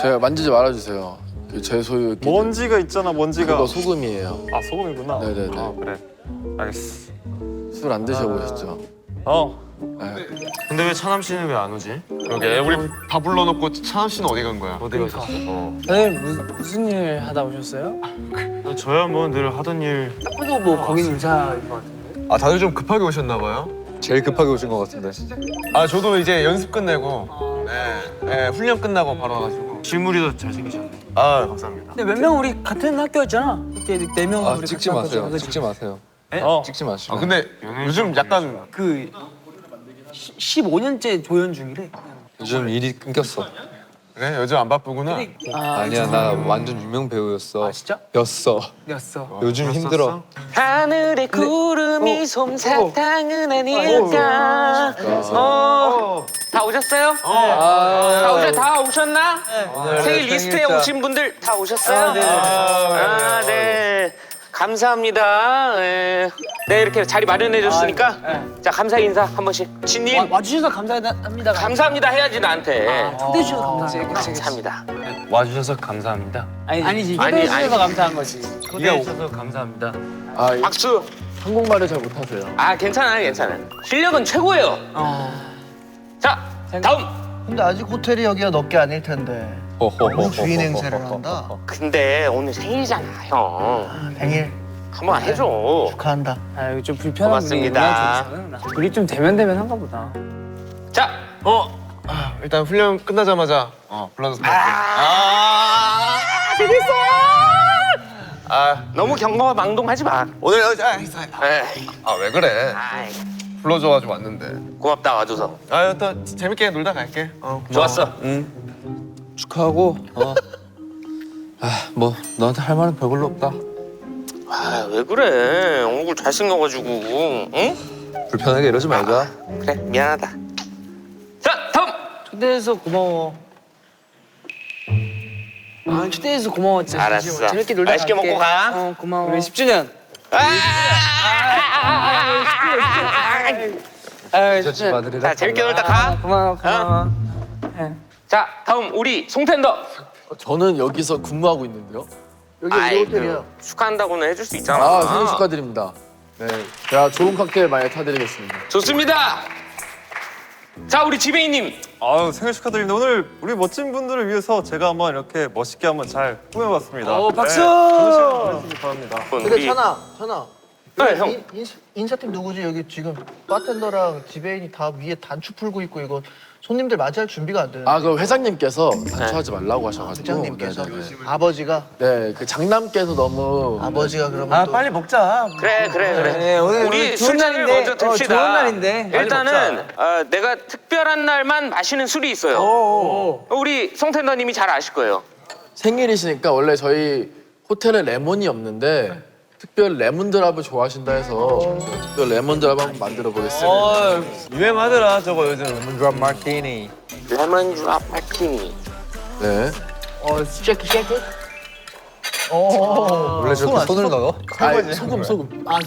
제가 만지지 말아주세요. 제 소유. 먼지가 있잖아, 먼지가. 그거 소금이에요. 아, 소금이구나. 네네네. 아, 그래. 알겠어. 술 안 드셔보셨죠? 네. 근데 왜 차남 씨는 왜 안 오지? 그러게 우리 다 불러놓고 차남 씨는 어디 간 거야? 어디 가셨어? 선생님 무슨 일 하다 오셨어요? 저야 뭐 늘 하던 일. 딱 봐도 뭐 거긴 의사인 것 같은데. 아 다들 좀 급하게 오셨나 봐요? 제일 급하게 오신 것 같은데. 아 저도 이제 연습 끝내고 네, 훈련 끝나고 바로 와가지고 실물이 더 잘생기셨네. 아 감사합니다. 근데 몇 명 우리 같은 학교였잖아. 이렇게 4명 아 우리 찍지 같은 마세요. 학교였지, 찍지 마세요. 어. 찍지 마시고. 아 근데 요즘 약간 그 15년째 조연 중이래. 요즘 일이 끊겼어. 그래 요즘 안 바쁘구나. 아니야 나 완전 유명 배우였어. 아 진짜? 였어. 였어. 요즘 힘들어. 하늘에 구름이 솜사탕은 아닐까. 다 오셨어요? 다 오셨나? 생일 리스트에 오신 분들 다 오셨어요? 네. 감사합니다. 네, 이렇게 자리 마련해 줬으니까 자 감사 인사 한 번씩. 진님 와주셔서 감사합니다. 감사합니다 해야지 나한테. 초대해 주셔서 감사합니다. 감사합니다. 와주셔서 감사합니다. 아니지. 아니, 초대해 주셔서 아니. 감사한 거지. 초대해 주셔서 감사합니다. 아 박수. 한국말을 잘 못하세요. 아 괜찮아요. 실력은 최고예요. 자 다음. 근데 아직 호텔이 여기가 몇 개 아닐 텐데 너무 주인 행세를 한다. 근데 오늘 생일이잖아 형. 생일 한번 해줘. 축하한다. 아 이거 좀 불편한 고맙습니다. 분이구나. 우리 좀 대면대면한가 보다. 자 일단 훈련 끝나자마자 불러서 갈게. 너무 경거망동하지 마. 오늘 에이, 왜 그래? 아이, 불러줘가지고 왔는데. 고맙다 와줘서. 또 재밌게 놀다 갈게. 좋았어. 축하하고. 뭐 너한테 할 말은 별로 없다. 아, 왜 그래? 얼굴 잘생겨가지고. 응? 불편하게 이러지 말자. 그래 미안하다. 자 다음. 초대해서 고마워. 아 초대해서 고마워 진짜. 알았어. 재밌게 놀다 맛있게 갈게. 먹고 가. 고마워. 우리 10주년. 저 집 아들이라. 자 재밌게 놀다 가. 고마워. 자 다음 우리 송텐더. 저는 여기서 근무하고 있는데요. 여기 우리 아이, 호텔이야. 축하한다고는 해줄 수 있잖아. 아 생일 축하드립니다. 네, 제가 좋은 칵테일 많이 타드리겠습니다. 좋습니다. 자 우리 지배인님. 아유, 생일 축하드립니다. 오늘 우리 멋진 분들을 위해서 제가 한번 이렇게 멋있게 한번 잘 꾸며봤습니다. 박수! 좋은 시간 보내시기 바랍니다. 근데 우리- 찬아 네, 형. 인사팀 누구지? 여기 지금 바텐더랑 지배인이 다 위에 단추 풀고 있고 이거 손님들 맞이할 준비가 안 되는데. 아 그 회장님께서 단추하지 말라고 하셔가지고. 부장님께서 네네네. 아버지가 네, 그 장남께서 너무. 아버지가 그러면 또 빨리 먹자. 그래. 네, 오늘 우리 좋은 술잔을 날인데. 먼저 듭시다. 좋은 날인데. 일단은 내가 특별한 날만 마시는 술이 있어요. 우리 송텐더님이 잘 아실 거예요. 생일이시니까 원래 저희 호텔에 레몬이 없는데 특별 레몬 드랍을 좋아하신다 해서 특별 레몬 드랍 한번 만들어 보겠습니다. 유행하더라 저거 요즘. 레몬 마티니. 레몬 드랍 마티니. 네. 쉐이크. 원래 저렇게 손을 넣어? 아 소금. 소금. 아,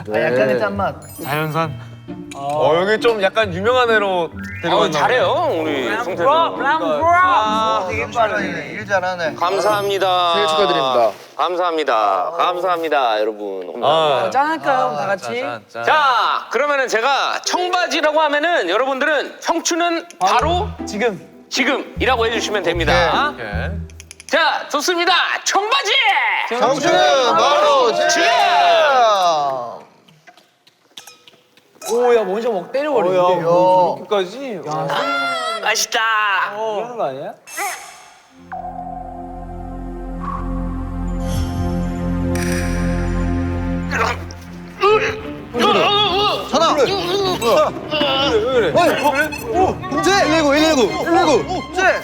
약간의 짠맛. 자연산. 여기 좀 약간 유명한 애로 데려왔나 잘해요 우리 송텐더. 되게 잘하네. 일 잘하네. 감사합니다. 생일 축하드립니다. 감사합니다 여러분. 짠할까요? 다 같이? 자 그러면은 제가 청바지라고 하면은 여러분들은 청춘은 바로 지금이라고 해주시면 됩니다. 자 좋습니다. 청바지. 정준은 바로 지금. 오야 먼저 막 때려버리는데. 저렇게까지. 맛있다. 그러는 거 아니야? 전화. 동재 119. 동재.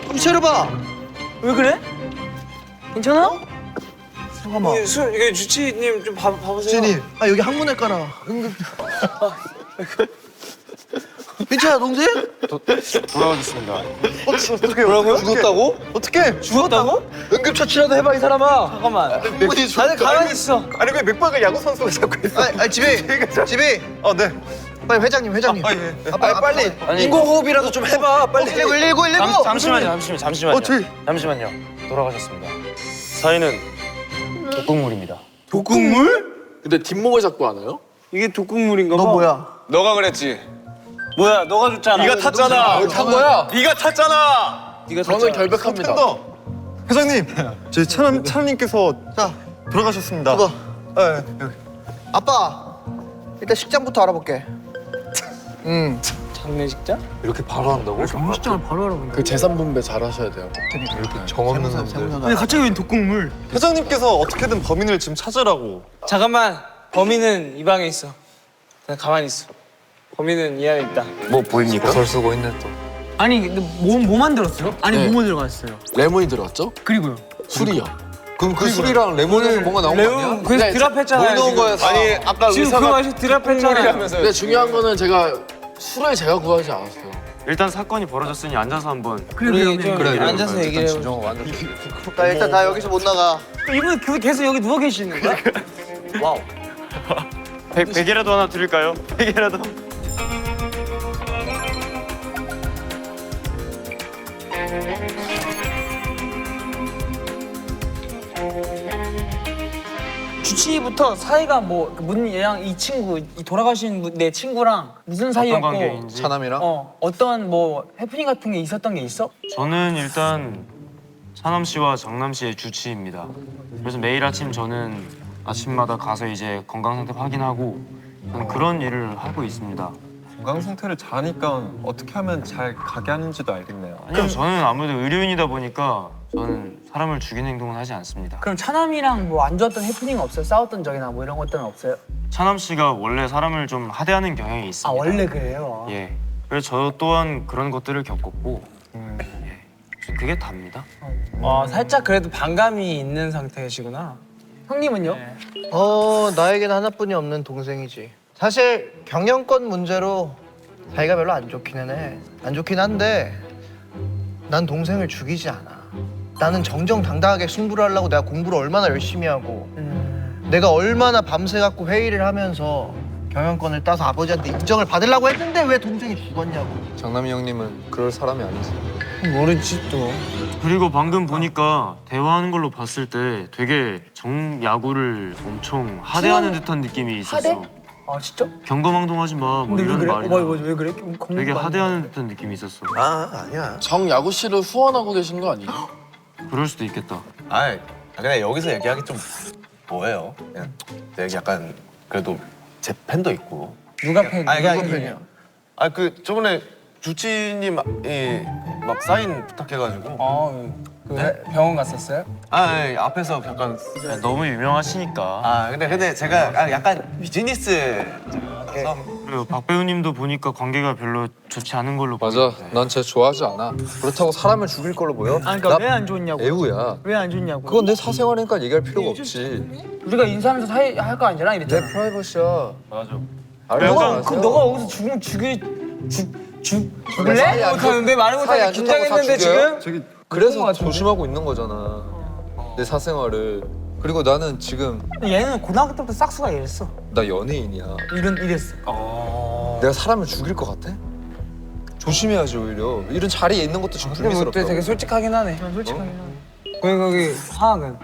정신 차려봐. 왜 그래? 괜찮아? 잠깐만. 이게 주치님 좀 봐보세요. 진이. 아 여기 항문외과라. 응급. 괜찮아 동재? 돌아오겠습니다. 어떻게 뭐라고요? 죽었다고? 어떻게? 죽었다고? 응급처치라도 해봐 이 사람아. 잠깐만. 다들 가만히 있어. 아니 왜 맥박을 야구 선수가 잡고 있어? 집에. 네. 빨리 회장님. 예. 아빠 빨리. 인공호흡이라도 좀 해봐. 빨리. 119. 잠시만요. 잠시만요. 돌아가셨습니다. 사인은 독극물입니다. 독극물? 근데 뒷목을 잡고 하나요? 이게 독극물인가 봐. 너 뭐야? 너가 그랬지. 뭐야? 너가 줬잖아. 네가 탔잖아. 탄 거야? 네가 탔잖아. 네가 저는 결백합니다. 회장님, 저희 차남님께서 자, 돌아가셨습니다. 그거. 네, 여기. 아빠. 일단 식장부터 알아볼게. 장례식장? 이렇게 바로 한다고? 장례식장을 바로 알아본다. 그 재산 분배 잘 하셔야 돼요. 정 없는 놈들. 근데 갑자기 웬 독극물? 회장님께서 어떻게든 범인을 지금 찾으라고. 잠깐만. 범인은 이 방에 있어. 그냥 가만히 있어. 범인은 이 안에 있다. 뭐 보입니까? 설 쓰고 있네 또. 아니 근데 뭐 만들었어요? 아니 네. 뭐 들어갔어요? 레몬이 들어갔죠? 그리고요. 술이요. 그럼 그 술이랑 레몬에서 뭔가 나온 거 아니야? 레몬 그래서 네, 드랍했잖아요. 뭘 넣은 거야? 아니 아까 지금 그 의사가 맛이 드랍했잖아요. 근데 중요한 거는 제가 술을 제가 구하지 않았어요. 일단 사건이 벌어졌으니 앉아서 한번. 그래 좀 그래, 앉아서 얘기를 해보자. 진정하고 완전. 나 일단 나 여기서 못 나가. 이분 계속 여기 누워 계시는 거야? 와우. 베개라도 하나 드릴까요? 베개라도. 주치부터 사이가 뭐 문 얘랑 이 친구 이 돌아가신 내 친구랑 무슨 어떤 사이였고 관계인지. 차남이랑 어떤 뭐 해프닝 같은 게 있었던 게 있어? 저는 일단 차남 씨와 정남 씨의 주치입니다. 그래서 매일 아침 저는 아침마다 가서 이제 건강 상태 확인하고 저는 그런 일을 하고 있습니다. 건강 상태를 잘하니까 어떻게 하면 잘 가게 하는지도 알겠네요. 아니요, 저는 아무래도 의료인이다 보니까 저는 사람을 죽이는 행동은 하지 않습니다. 그럼 차남이랑 뭐 안 좋았던 해프닝 없어요? 싸웠던 적이나 뭐 이런 것들은 없어요? 차남 씨가 원래 사람을 좀 하대하는 경향이 있습니다. 아 원래 그래요? 예. 그래서 저 또한 그런 것들을 겪었고, 예. 그게 답니다. 살짝 그래도 반감이 있는 상태시구나. 형님은요? 나에게는 하나뿐이 없는 동생이지. 사실 경영권 문제로 사이가 별로 안 좋기는 해. 안 좋긴 한데 난 동생을 죽이지 않아. 나는 정정당당하게 승부를 하려고 내가 공부를 얼마나 열심히 하고 내가 얼마나 밤새 갖고 회의를 하면서 경영권을 따서 아버지한테 인정을 받으려고 했는데 왜 동생이 죽었냐고. 장남이 형님은 그럴 사람이 아니지. 모르지 또. 그리고 방금 보니까 대화하는 걸로 봤을 때 되게 정야구를 엄청 하대하는 듯한 느낌이 있었어. 하대? 아 진짜? 경거망동하지 마, 뭐 근데 왜 이런 그래? 말이. 왜 그래? 되게 하대하는 듯한 느낌이 있었어. 아니야. 정야구 씨를 후원하고 계신 거 아니에요? 그럴 수도 있겠다. 아이 그냥 여기서 얘기하기 좀 뭐예요? 그냥 내가 약간 그래도 제 팬도 있고. 누가 팬? 아니 누가 그냥 팬이야? 그 저번에 주치님이 막 사인 부탁해가지고. 병원 갔었어요? 앞에서 약간. 너무 유명하시니까. 근데 제가 약간 비즈니스라서. 그리고 박 배우님도 보니까 관계가 별로 좋지 않은 걸로 맞아. 보이는데. 난 쟤 좋아하지 않아. 그렇다고 사람을 죽일 걸로 보여? 아니 그러니까 왜 안 좋냐고. 애우야. 왜 안 좋냐고. 그건 내 사생활이니까 얘기할 필요가 없지. 우리가 인사하면서 사이 할 거 아니잖아 내 이랬잖아. 프라이버시야. 맞아. 너가 여기서 죽을래? 사이 안 가는데 말을 사이 못하게 안 좋다고 다 긴장했는데 죽여요? 지금? 그래서 조심하고 있는 거잖아. 내 사생활을. 그리고 나는 지금 얘는 고등학교 때부터 싹수가 이랬어. 나 연예인이야. 이랬어. 내가 사람을 죽일 것 같아? 조심해야지 오히려. 이런 자리에 있는 것도 지금 불미스럽다. 되게 솔직하긴 하네. 솔직하긴 하네. 거기 화학은?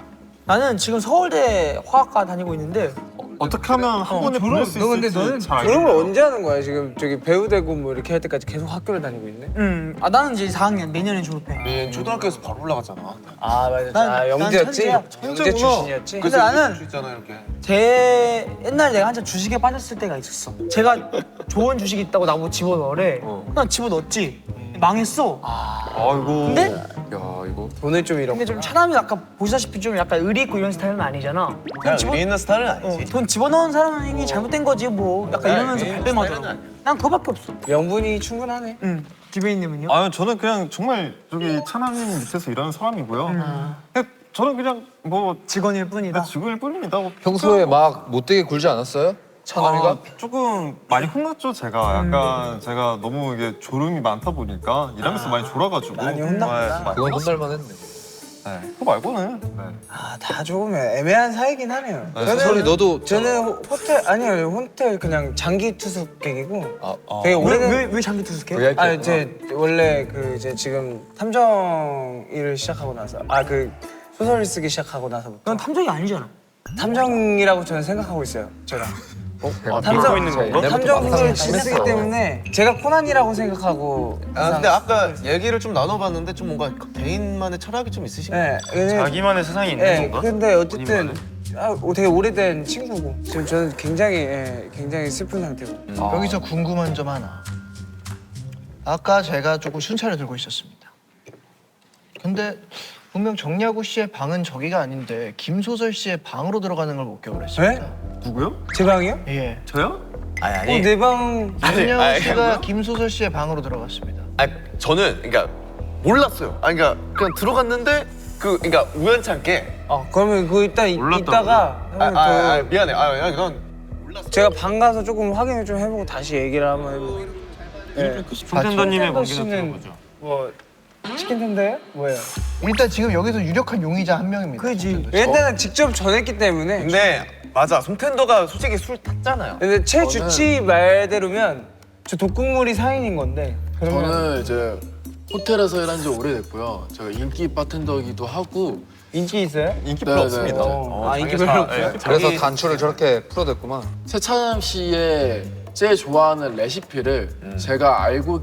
나는 지금 서울대 화학과 다니고 있는데 어떻게 하면 학원에 보낼 수 있을지 잘 알겠네요. 졸업을 언제 하는 거야? 지금 저기 배우 되고 뭐 이렇게 할 때까지 계속 학교를 다니고 있네. 나는 이제 4학년 내년에 졸업해. 초등학교에서 바로 올라갔잖아. 아 맞아. 난 영재였지? 천재야. 영재 출신이었지? 근데 나는 수 있잖아 이렇게. 제 옛날에 내가 한참 주식에 빠졌을 때가 있었어. 제가 좋은 주식이 있다고 나보고 집어넣으래. 난 집어넣었지. 망했어. 아이고. 근데 야 이거 돈을 좀 잃었고. 근데 좀 차남이 아까 보시다시피 좀 약간 의리 있고 이런 스타일은 아니잖아. 그냥 의리 있는 스타일은 아니지. 돈 집어넣은 사람은 이게 잘못된 거지 뭐. 약간 이러면서 발뺌하더라고. 난 그거밖에 없어. 명분이 충분하네. 응. 디베이님은요? 아유 저는 그냥 정말 저기 차남님 밑에서 일하는 사람이고요. 그냥 저는 그냥 뭐 직원일 뿐이다. 직원일 뿐입니다. 뭐 평소에 막 못되게 굴지 않았어요? 차남이가? 조금 많이 혼났죠 제가. 약간 제가 너무 이게 졸음이 많다 보니까 일하면서 많이 졸아가지고. 많이 혼났구나. 네, 그건 혼날만 했네. 네. 그거 말고는. 다 조금 애매한 사이긴 하네요. 소설이 너도 저는 호텔 아니요 호텔 그냥 장기 투숙객이고 되게 왜, 오래된 왜 장기 투숙해? VIP. 아니 제 원래 그 이제 지금 탐정 일을 시작하고 나서 그 소설을 쓰기 시작하고 나서부터 넌 탐정이 아니잖아. 탐정이라고 저는 생각하고 있어요. 제가 믿고 있는 건가? 탐정을 쓰기 때문에 제가 코난이라고 생각하고 근데 아까 얘기를 좀 나눠봤는데 좀 뭔가 개인만의 철학이 좀 있으신 거예요? 네, 자기만의 세상이 있는 네, 건가? 근데 어쨌든 본인만의? 되게 오래된 친구고 지금 저는 굉장히 슬픈 상태고 여기서 궁금한 점 하나. 아까 제가 조금 순찰을 들고 있었습니다. 근데 분명 정야구 씨의 방은 저기가 아닌데 김소설 씨의 방으로 들어가는 걸 목격을 했습니다. 누구요? 제 방이요? 예. 저요? 아니 내 방 정야구 씨가 김소설 씨의 방으로 들어갔습니다. 저는 그러니까 몰랐어요. 그러니까 그냥 들어갔는데 그러니까 우연찮게 그러면 그거 이따가 미안해. 넌 제가 방 가서 조금 확인을 좀 해보고 다시 얘기를 한번 해볼게요. 네. 송텐더님의 송텐더 공기도 씨는 들어보죠. 뭐 치킨 텐더요? 뭐예요? 일단 지금 여기서 유력한 용의자 한 명입니다. 그지. 일단은 직접 전했기 때문에. 근데 맞아. 송텐더가 솔직히 술 탔잖아요. 근데 최 주치 말대로면 저 독극물이 사인인 건데. 그러면 저는 이제 호텔에서 일한 지 오래됐고요. 제가 인기 바텐더이기도 하고 인기 있어요? 인기 별로 네, 없습니다. 인기 별로 없어요? 그래서 단추를 저렇게 풀어댔구만. 세찬 씨의 제일 좋아하는 레시피를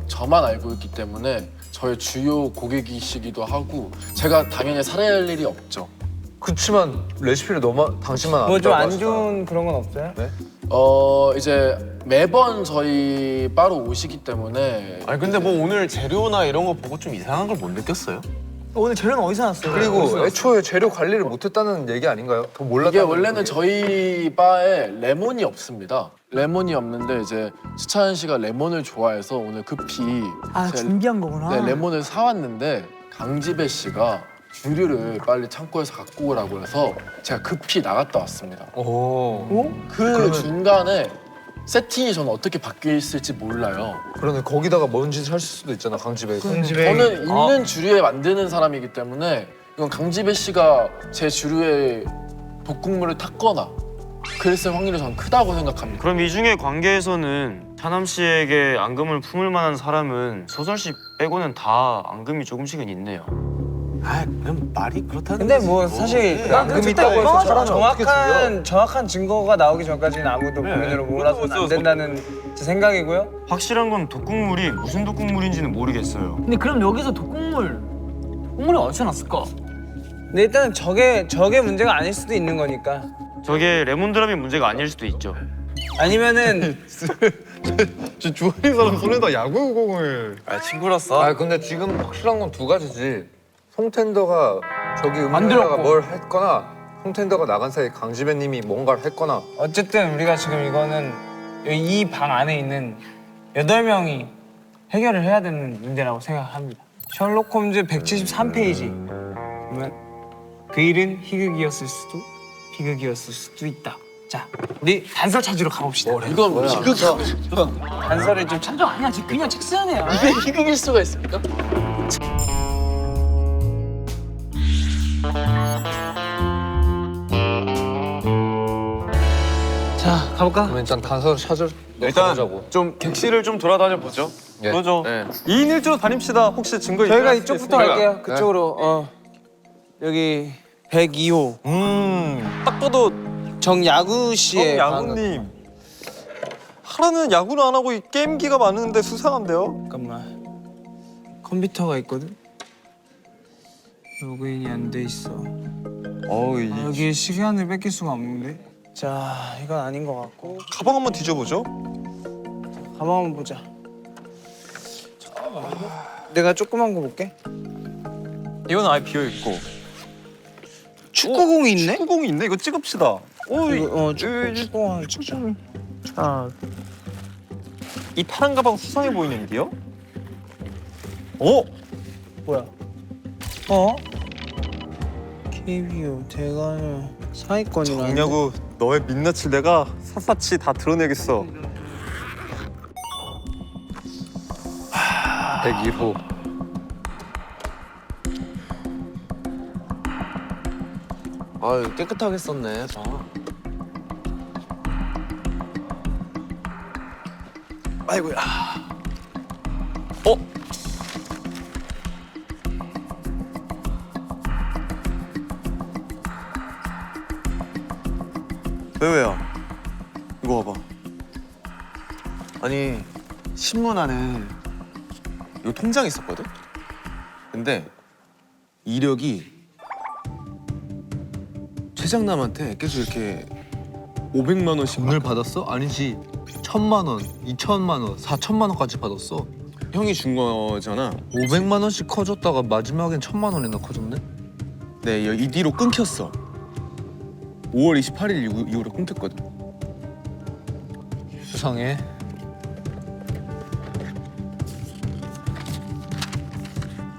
저만 알고 있기 때문에 저의 주요 고객이시기도 하고 제가 당연히 살아야 할 일이 없죠. 그치만 레시피를 당신만 뭐 좀 안 안다고 좋은 그런 건 없어요? 네? 이제 매번 저희 바로 오시기 때문에 아니 근데 뭐 오늘 재료나 이런 거 보고 좀 이상한 걸 못 느꼈어요? 오늘 재료는 어디서 났어요? 그리고 애초에 재료 관리를 못했다는 얘기 아닌가요? 더 몰랐다는 이게 원래는 얘기. 저희 바에 레몬이 없습니다. 레몬이 없는데 이제 수찬 씨가 레몬을 좋아해서 오늘 급히 제가 준비한 거구나. 네, 레몬을 사왔는데 강지배 씨가 주류를 빨리 창고에서 갖고 오라고 해서 제가 급히 나갔다 왔습니다. 오. 그 중간에 세팅이 저는 어떻게 바뀌었을지 몰라요. 그러네. 거기다가 뭔 짓을 할 수도 있잖아, 강집에. 저는 있는 주류에 만드는 사람이기 때문에 이건 강지배 씨가 제 주류에 독극물을 탔거나 그랬을 확률이 저는 크다고 생각합니다. 그럼 이 중에 관계에서는 차남 씨에게 앙금을 품을 만한 사람은 소설 씨 빼고는 다 앙금이 조금씩은 있네요. 그냥 말이 그렇다는 근데 거지. 뭐 사실 앙금 있다고 해서 사람을 어떻게 정확한 증거가 나오기 전까지는 아무도 본인으로 몰아서는 안 된다는 제 생각이고요. 확실한 건 독극물이 무슨 독극물인지는 모르겠어요. 근데 그럼 여기서 독극물이 어디서 났을까? 근데 일단은 저게 문제가 아닐 수도 있는 거니까. 저게 레몬드랍이 문제가 아닐 수도 있죠. 아니면은 저 주원이 사람 손에다 야구공을. 친구로서. 근데 지금 확실한 건 두 가지지. 송텐더가 저기 음료에다가 만들었고. 뭘 했거나 송텐더가 나간 사이에 강지배님이 뭔가를 했거나 어쨌든 우리가 지금 이거는 이 방 안에 있는 8명이 해결을 해야 되는 문제라고 생각합니다. 셜록 홈즈 173페이지 보면 그 일은 희극이었을 수도 비극이었을 수도 있다. 자, 우리 단서 찾으러 가봅시다. 이건 희극이야. 단서를 좀 탐정 아니야. 그냥 책 쓰는 애야. 이게 희극일 수가 있습니까? 자, 가볼까? 그러면 일단 단서를 일단 가보자고. 좀 객실을 좀 돌아다녀 보죠. 예. 그러죠. 네. 2인 1조로 다닙시다. 혹시 증거 저희가 있을 이쪽부터 수도 있으니까. 갈게요. 그쪽으로. 여기 102호 딱 봐도 정야구 씨의 방은. 야구님. 하라는 야구를 안 하고 이 게임기가 많은데 수상한데요? 잠깐만. 컴퓨터가 있거든. 로그인이 안 돼 있어. 여기 시간을 뺏길 수가 없는데. 자, 이건 아닌 것 같고. 가방 한번 뒤져보죠. 가방 한번 보자. 내가 조그만 거 볼게. 이건 아예 비어 있고. 축구공이 있네? 축구공이 있네. 이거 찍읍시다. 이거, 축구공. 자, 이 파란 가방 수상해 보이는데요? 뭐야? KBO 대관을 상위권이라는데. 정야구 너의 민낯을 내가 샅샅이 다 드러내겠어. 102호. 아유 깨끗하게 썼네. 아. 아이고야. 왜요? 이거 봐봐. 아니 신문 안에 요 통장이 있었거든. 근데 이력이 최장남한테 계속 이렇게 500만 원씩 돈을 받았어? 아니지 1,000만 원, 2,000만 원, 4천만 원까지 받았어. 형이 준 거잖아. 500만 원씩 커졌다가 마지막엔 1,000만 원이나 커졌네. 네, 이 뒤로 끊겼어. 5월 28일 이후로 끊겼거든. 수상해.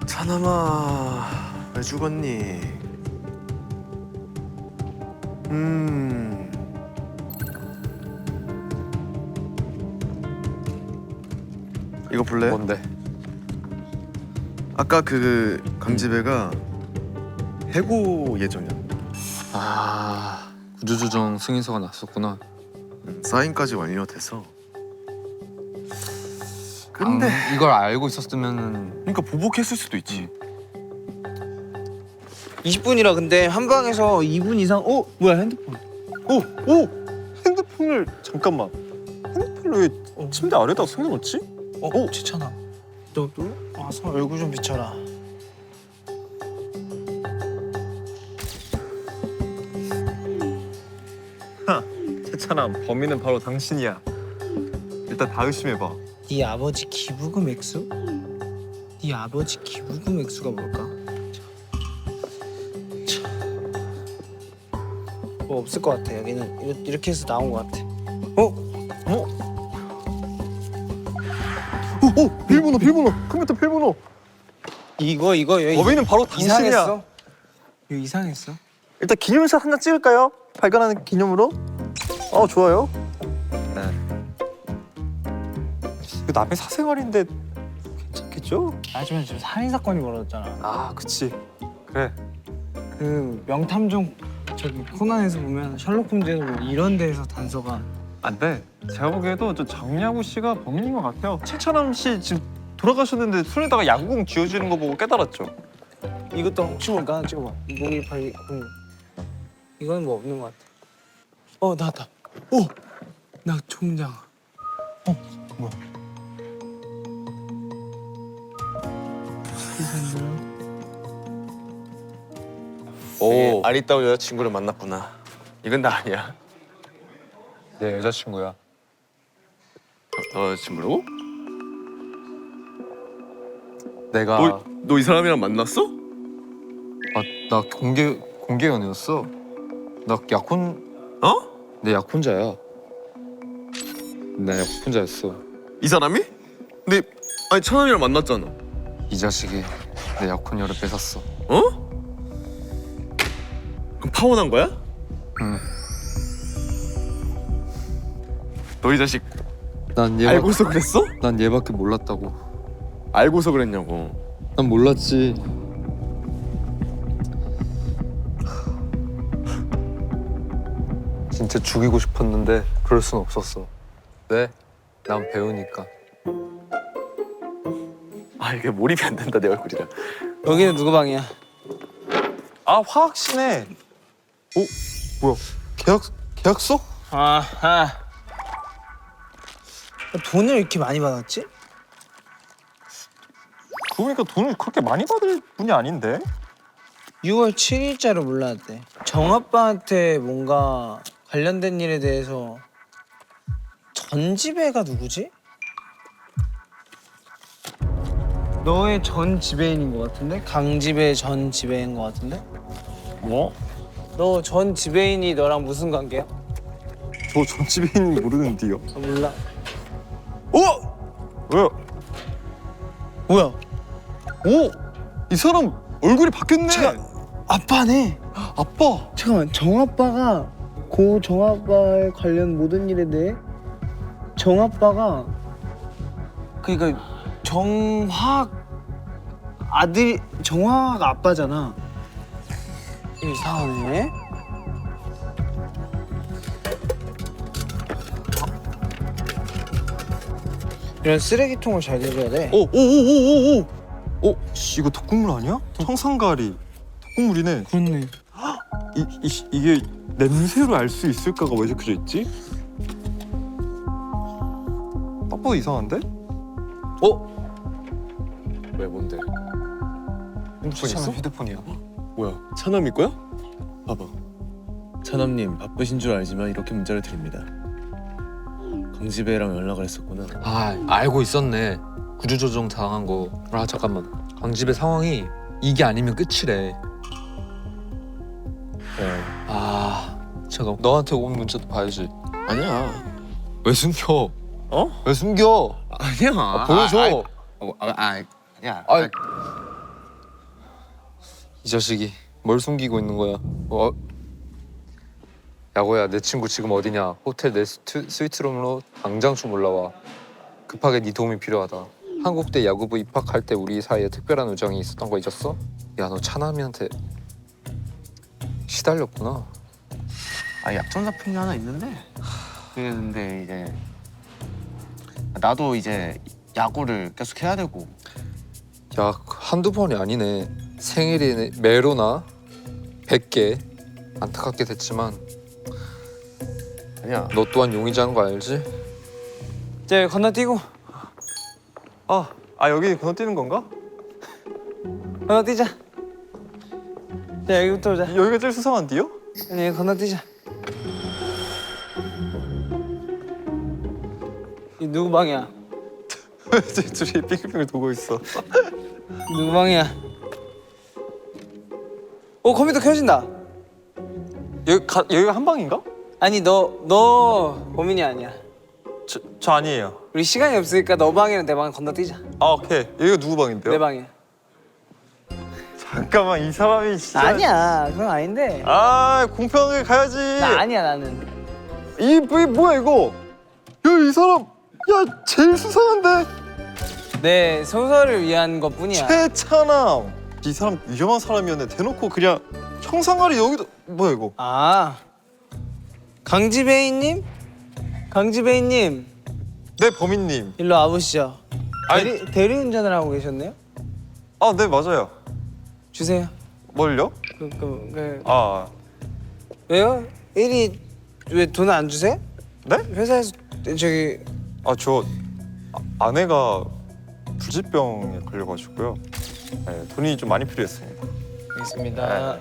찬남아, 왜 죽었니? 이거 볼래? 뭔데? 아까 그 강지배가 해고 예정이야. 아 구조조정 승인서가 났었구나. 사인까지 완료돼서. 근데 이걸 알고 있었으면 그러니까 보복했을 수도 있지. 20분이라 근데 한 방에서 2분 이상. 뭐야 핸드폰. 오! 핸드폰을 잠깐만. 핸드폰을 왜 침대 아래다 숨겨놓지? 지찬아. 너 와서 얼굴 좀 비춰라. 세찬아, 범인은 바로 당신이야. 일단 다 의심해봐. 네 아버지 기부금 액수? 네 아버지 기부금 액수가 뭘까? 뭐 없을 것 같아. 여기는 이렇게 해서 나온 것 같아. 비밀번호! 컴퓨터 비밀번호! 이거 범인은 바로 당신이야. 이상했어. 이거 이상했어. 일단 기념샷 한 장 찍을까요? 발견하는 기념으로? 좋아요. 네. 이거 남의 사생활인데 괜찮겠죠? 하지만 지금 살인 사건이 벌어졌잖아. 아, 그치. 그래. 그 명탐정 저기 코난에서 보면 셜록 홈즈에서 보면 이런 데에서 단서가 안 돼. 제가 보기에도 저 장야구 씨가 범인인 것 같아요. 최찬함 씨 지금 돌아가셨는데 손에다가 야구공 쥐어주는 거 보고 깨달았죠. 이것도 혹시 모르니까 하나 찍어봐. 01806. 이건 뭐 없는 것 같아. 나왔다. 나 총장. 뭐야? 오, 아리따운 여자친구를 만났구나. 이건 나 아니야. 내 여자친구야. 너 여자친구라고? 내가 너 이 사람이랑 만났어? 나 공개 연애였어. 나 약혼 내 약혼자야. 나 약혼자였어. 이 사람이? 근데 아니 찬남이랑 만났잖아. 이 자식이 내 약혼녀를 뺏었어. 그럼 파혼한 거야? 응. 너 이 자식 난 알고서 그랬어? 난 얘밖에 몰랐다고. 알고서 그랬냐고. 난 몰랐지. 진짜 죽이고 싶었는데 그럴 순 없었어. 왜? 난 배우니까. 이게 몰입이 안 된다 내 얼굴이라. 여기는 누구 방이야? 화학씨네. 뭐야? 계약서? 돈을 이렇게 많이 받았지? 그러니까 돈을 그렇게 많이 받을 분이 아닌데? 6월 7일자로 몰랐대. 정아빠한테 뭔가 관련된 일에 대해서 전지배가 누구지? 너의 전 지배인인 것 같은데? 강지배 전 지배인 것 같은데? 뭐? 너 전 지배인이 너랑 무슨 관계야? 저 전집에는 모르는데요. 몰라. 왜요? 뭐야? 이 사람 얼굴이 바뀌었네. 아빠네. 아빠. 잠깐만, 정아빠가 고 정아빠에 관련 모든 일에 대해 정아빠가 그러니까 정화학 아들이 정화학 아빠잖아. 이상하네. 이런 쓰레기통을 잘 가져야 돼. 오오오오오오. 이거 독극물 아니야? 청산가리. 독극물이네. 그렇네. 이게 냄새로 알 수 있을까가 왜 적혀져 있지? 딱 봐도 이상한데? 왜 뭔데? 핸드폰 있어? 휴대폰이야. 뭐야? 차남이 거야? 봐봐. 차남님 바쁘신 줄 알지만 이렇게 문자를 드립니다. 강지배랑 연락을 했었구나. 아 알고 있었네. 구조조정 당한 거. 아 잠깐만. 강집의 상황이 이게 아니면 끝이래. 아 잠깐 너한테 온 문자도 봐야지. 아니야. 왜 숨겨? 어? 왜 숨겨? 아니야. 보여줘. 야. 이 자식이 뭘 숨기고 있는 거야? 야구야 내 친구 지금 어디냐? 호텔 내 스위트룸으로 당장 좀 올라와. 급하게 네 도움이 필요하다. 한국대 야구부 입학할 때 우리 사이에 특별한 우정이 있었던 거 잊었어? 야 너 차남이한테 시달렸구나. 약점 잡힌 게 하나 있는데. 근데 이제 나도 이제 야구를 계속 해야 되고. 야 한두 번이 아니네. 생일이 매로나 100개. 안타깝게 됐지만 아니야. 너 또한 용의자인 거 알지? 이제 건너뛰고. 여기 건너뛰는 건가? 건너뛰자. 자, 여기부터 보자. 여기가 제일 수상한데요? 아니, 건너뛰자. 이 누구 방이야? 둘이 빙글빙글 도고 있어. 누구 방이야? 컴퓨터 켜진다. 여기가 한 방인가? 아니, 너 범인이 아니야. 저 아니에요. 우리 시간이 없으니까 너 방이랑 내 방 건너뛰자. 오케이. 여기가 누구 방인데요? 내 방이야. 잠깐만 이 사람이 진짜. 아니야, 그건 아닌데. 공평하게 가야지. 나 아니야, 나는. 이 뭐야 이거? 야 이 사람 제일 수상한데. 내 소설을 위한 것뿐이야. 최차남. 이 사람 위험한 사람이었네. 대놓고 그냥 청산가리 여기도 뭐야 이거? 강지배이님? 강지배이님, 네 범인님. 일로 와보시죠. 아니- 대리운전을 하고 계셨네요? 네 맞아요. 주세요. 뭘요? 왜요? 일이 왜 돈 안 주세요? 네? 회사에서 저기 저 아내가 불치병에 걸려가지고요. 네, 돈이 좀 많이 필요했습니다. 알겠습니다.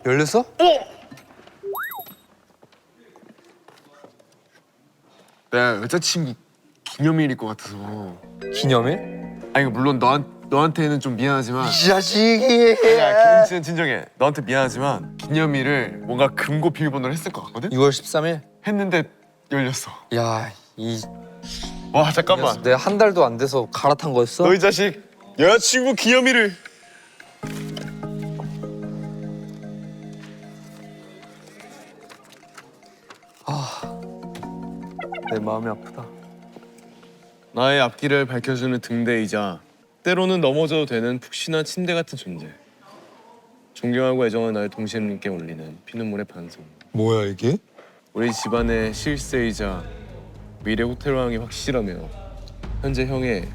열렸어? 내 여자친구 기념일일 것 같아서. 기념일? 아니 물론 너한테는 좀 미안하지만. 이 자식이. 야 진정해. 너한테 미안하지만 기념일을 뭔가 금고 비밀번호를 했을 것 같거든? 6월 13일? 했는데 열렸어. 야 와 잠깐만. 내가 한 달도 안 돼서 갈아탄 거였어? 너 이 자식 여자친구 기념일을. 내 마음이 아프다. 나의 앞길을 밝혀주는 등대이자 때로는 넘어져도 되는 푹신한 침대 같은 존재. 존경하고 애정하는 나의 동생님께 올리는 피눈물의 반송. 뭐야 이게? 우리 집안의 실세이자 미래 호텔왕이 확실하며 현재 형의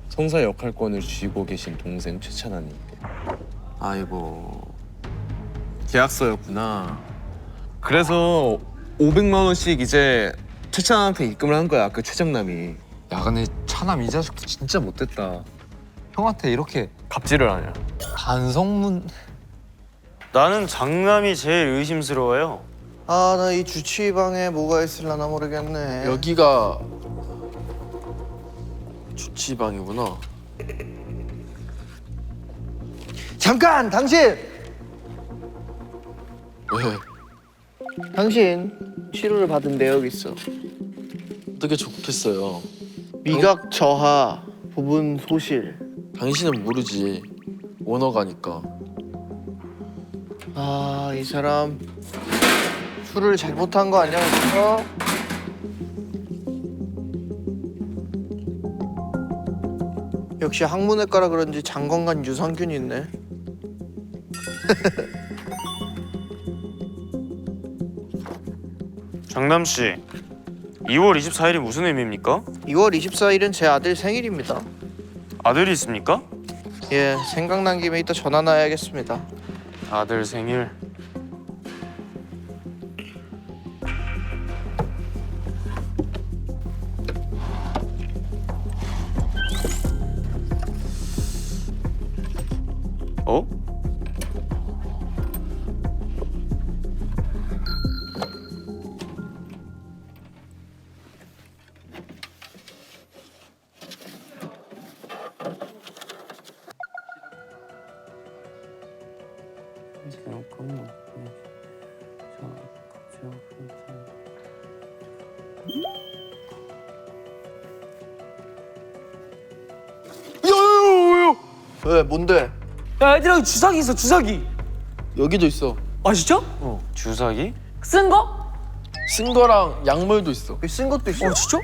성사 역할권을 쥐고 계신 동생 최찬아님께. 아이고 계약서였구나. 그래서 500만 원씩 이제 최찬한테 입금을 한 거야 그 최정남이. 야 근데 차남 이 자식도 진짜 못됐다. 형한테 이렇게 갑질을 하냐. 반성문. 나는 장남이 제일 의심스러워요. 나 이 주치방에 뭐가 있을라나 모르겠네. 여기가 주치방이구나. 잠깐, 당신. 왜? 당신 치료를 받은 내역 있어. 어떻게 좋겠어요. 미각 저하, 부분 소실. 당신은 모르지. 오너가니까. 이 사람 술을 잘못한 거 아니야? 그래서? 역시 학문외과라 그런지 장건간 유산균이 있네. 장남 씨, 2월 24일이 무슨 의미입니까? 2월 24일은 제 아들 생일입니다. 아들이 있습니까? 예, 생각난 김에 이따 전화 놔야겠습니다. 아들 생일. 어? 왜, 뭔데? 야 얘들아 여기 주사기 있어 주사기. 여기도 있어. 아 진짜? 주사기? 쓴 거? 쓴 거랑 약물도 있어. 여기 쓴 것도 있어. 진짜?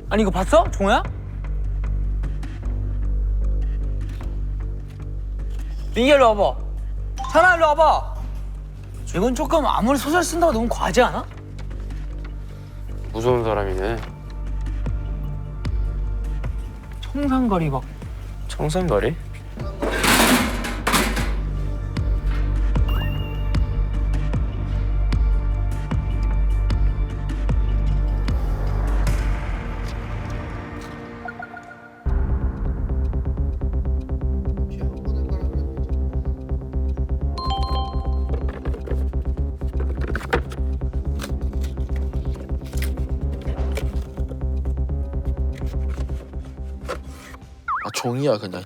아니 이거 봤어? 종호야? 민기 일로 와봐. 찬아 일로 와봐. 이건 조금 아무리 소설 쓴다고 너무 과하지 않아? 무서운 사람이네. 청산거리 막. 청산거리? 아 종이야 그냥.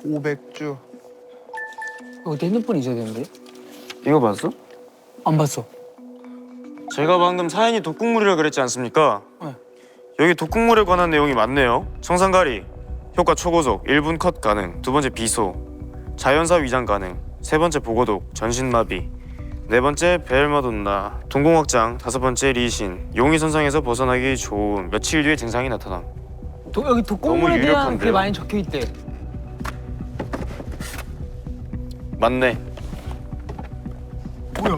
(500주) 이거 내 핸드폰 있어야 되는데? 이거 봤어? 안 봤어. 제가 방금 사연이 독극물이라 그랬지 않습니까? 네. 여기 독극물에 관한 내용이 많네요. 청산가리, 효과 초고속, 1분 컷 가능, 2번째 비소, 자연사 위장 가능, 3번째 보고독, 전신마비, 4번째 벨마돈나, 동공확장, 5번째 리신, 용의 선상에서 벗어나기 좋음, 며칠 뒤에 증상이 나타남. 여기 독극물에 너무 대한 유력한데요? 그게 많이 적혀 있대. 맞네. 뭐야?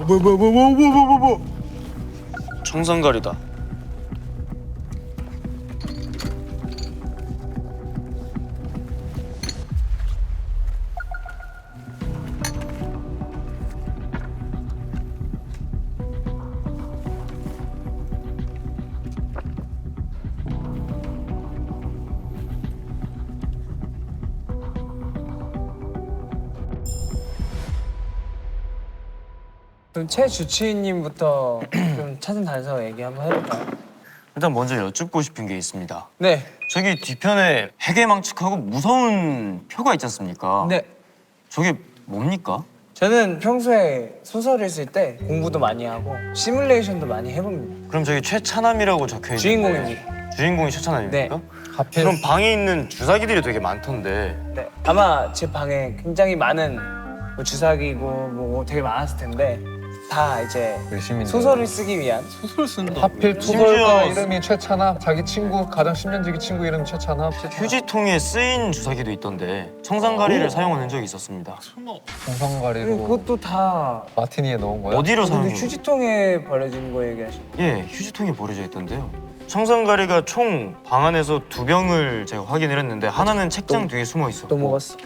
청산가리다. 그럼 최 주치의님부터 좀 찾은 단서 얘기 한번 해볼까요? 일단 먼저 여쭙고 싶은 게 있습니다. 네. 저기 뒤편에 해괴망측하고 무서운 표가 있지 않습니까? 네. 저게 뭡니까? 저는 평소에 소설을 쓸 때 공부도 많이 하고 시뮬레이션도 많이 해봅니다. 그럼 저기 최차남이라고 적혀있는데 주인공입니다. 주인공이 최차남입니까? 네. 그럼 방에 있는 주사기들이 되게 많던데 네. 아마 제 방에 굉장히 많은 뭐 주사기고 뭐 되게 많았을 텐데 다 이제 소설을 쓰기 위한 하필 심지어 이름이 최찬함, 자기 친구 가장 10년지기 친구 이름 최찬함. 휴지통에 쓰인 주사기도 있던데 청산가리를 사용한 흔적이 있었습니다. 정상가리로 그것도 다 마티니에 넣은 거야? 어디로 근데 사용한 휴지통에 버려진 거 얘기하시는 예, 휴지통에 버려져 있던데요. 청산가리가 총 방 안에서 2병을 제가 확인을 했는데 하나는 책장 뒤에 숨어 있었고 또 먹었어.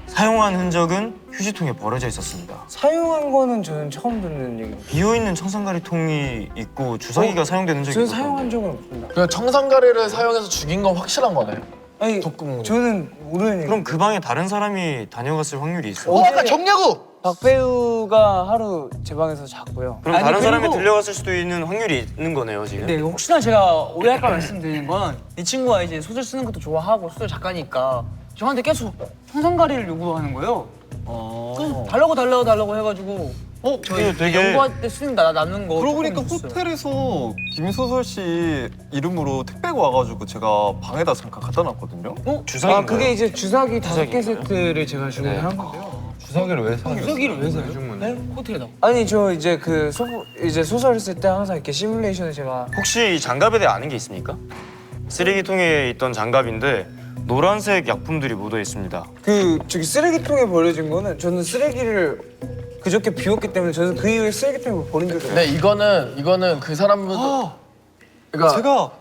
사용한 흔적은 휴지통에 버려져 있었습니다. 사용한 거는 저는 처음 듣는 얘기입니다. 비어있는 청산가리 통이 있고 주사기가 사용된 흔적이 저는 있었던데. 사용한 적은 없습니다. 그 청산가리를 사용해서 죽인 건 확실한 거네. 아니 독극물. 저는 모르는 그럼 얘기. 그 방에 다른 사람이 다녀갔을 확률이 있어요. 아까 정야구! 박 배우가 하루 제 방에서 잤고요. 그럼 아니, 다른 사람이 그리고- 들려갔을 수도 있는 확률이 있는 거네요 지금. 네, 혹시나 제가 오해할까 말씀드리는 건 이 친구가 이제 소설 쓰는 것도 좋아하고 소설 작가니까 저한테 계속 청산가리를 요구하는 거예요. 달라고 해가지고 저희 되게- 연구할 때 쓰는 나 남는 거. 그러고 조금 보니까 줬어요. 호텔에서 김소설 씨 이름으로 택배가 와가지고 제가 방에다 잠깐 갖다 놨거든요. 주사기. 아 그게 이제 주사기 5개 주사기인가요? 세트를 제가 주문한 건데요. 주사기를 왜 사? 주사기를 왜 사요? 네? 호텔에다. 아니 저 이제 이제 소설 쓸 때 항상 이렇게 시뮬레이션을 제가 혹시 이 장갑에 대해 아는 게 있습니까? 쓰레기통에 있던 장갑인데 노란색 약품들이 묻어 있습니다. 저기 쓰레기통에 버려진 거는 저는 쓰레기를 그저께 비웠기 때문에 저는 그 이후에 쓰레기통에 버린 적이 없어요. 네, 이거는 그 사람들 그러니까 제가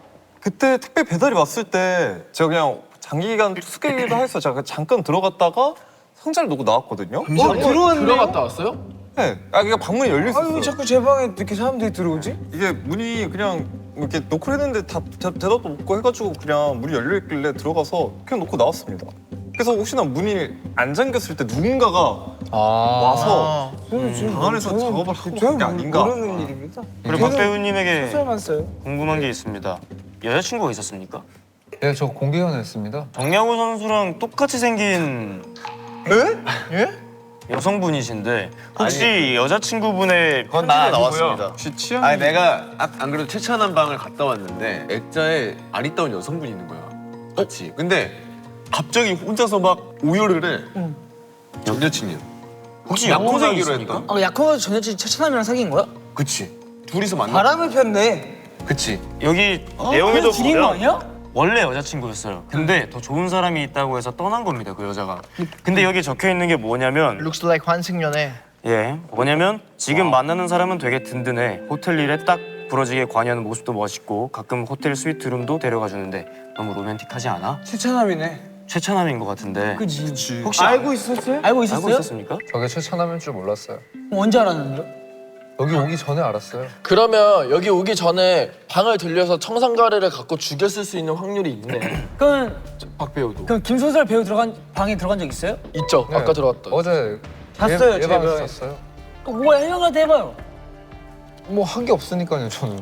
그때 택배 배달이 왔을 때 제가 그냥 장기간 숙기도 해서 제가 잠깐 들어갔다가 상자를 놓고 나왔거든요. 들어갔다 왔어요? 네. 그러니까 방문이 열려 있었어요. 왜 자꾸 제 방에 이렇게 사람들이 들어오지? 이게 문이 그냥 이렇게 놓고 했는데 대답도 없고 해가지고 그냥 문이 열려 있길래 들어가서 그냥 놓고 나왔습니다. 그래서 혹시나 문이 안 잠겼을 때 누군가가 와서 방 안에서 작업을 하고 게 아닌가. 모르는 일입니다. 그리고 박 배우님에게 소설만 써요. 궁금한 게 있습니다. 여자친구가 있었습니까? 네, 저 공개연애했습니다. 정야구 선수랑 똑같이 생긴 여성분이신데 혹시 여자친구분의 그건 나 나왔습니다. 혹시 취향이 아니 내가 안 그래도 최찬한 방을 갔다 왔는데 액자에 아리따운 여성분이 있는 거야. 같이. 근데 갑자기 혼자서 막 오열을 해. 전 여친이야. 혹시 약혼 약혼생이 사귀로 있습니까? 했다. 아, 약혼해서 전 여친 최찬남이랑 사귄 거야? 그치. 둘이서 만나. 바람을 폈네. 그치. 여기 내용에도 그냥 줄인 거 보면 아니야? 원래 여자친구였어요. 근데 더 좋은 사람이 있다고 해서 떠난 겁니다, 그 여자가. 근데 여기 적혀 있는 게 뭐냐면 Looks like 환승연애. 뭐냐면 지금 만나는 사람은 되게 든든해. 호텔 일에 딱 부러지게 관여하는 모습도 멋있고 가끔 호텔 스위트룸도 데려가 주는데 너무 로맨틱하지 않아? 최찬남이네. 최찬남인 것 같은데. 그지. 혹시 알고 있었어요? 알고 있었어요? 알고 있었습니까? 저게 최찬남일 줄 몰랐어요. 언제 알았는데요? 여기 오기 전에 알았어요. 그러면 여기 오기 전에 방을 들려서 청산가래를 갖고 죽였을 수 있는 확률이 있네. 박 배우도. 그럼 김소설 배우 방에 들어간 적 있어요? 있죠. 네. 아까 들어왔던. 어제 봤어요, 예 제가. 방에서 잤어요. 뭐야, 해명한테 해봐요. 뭐 한 게 없으니까요, 저는.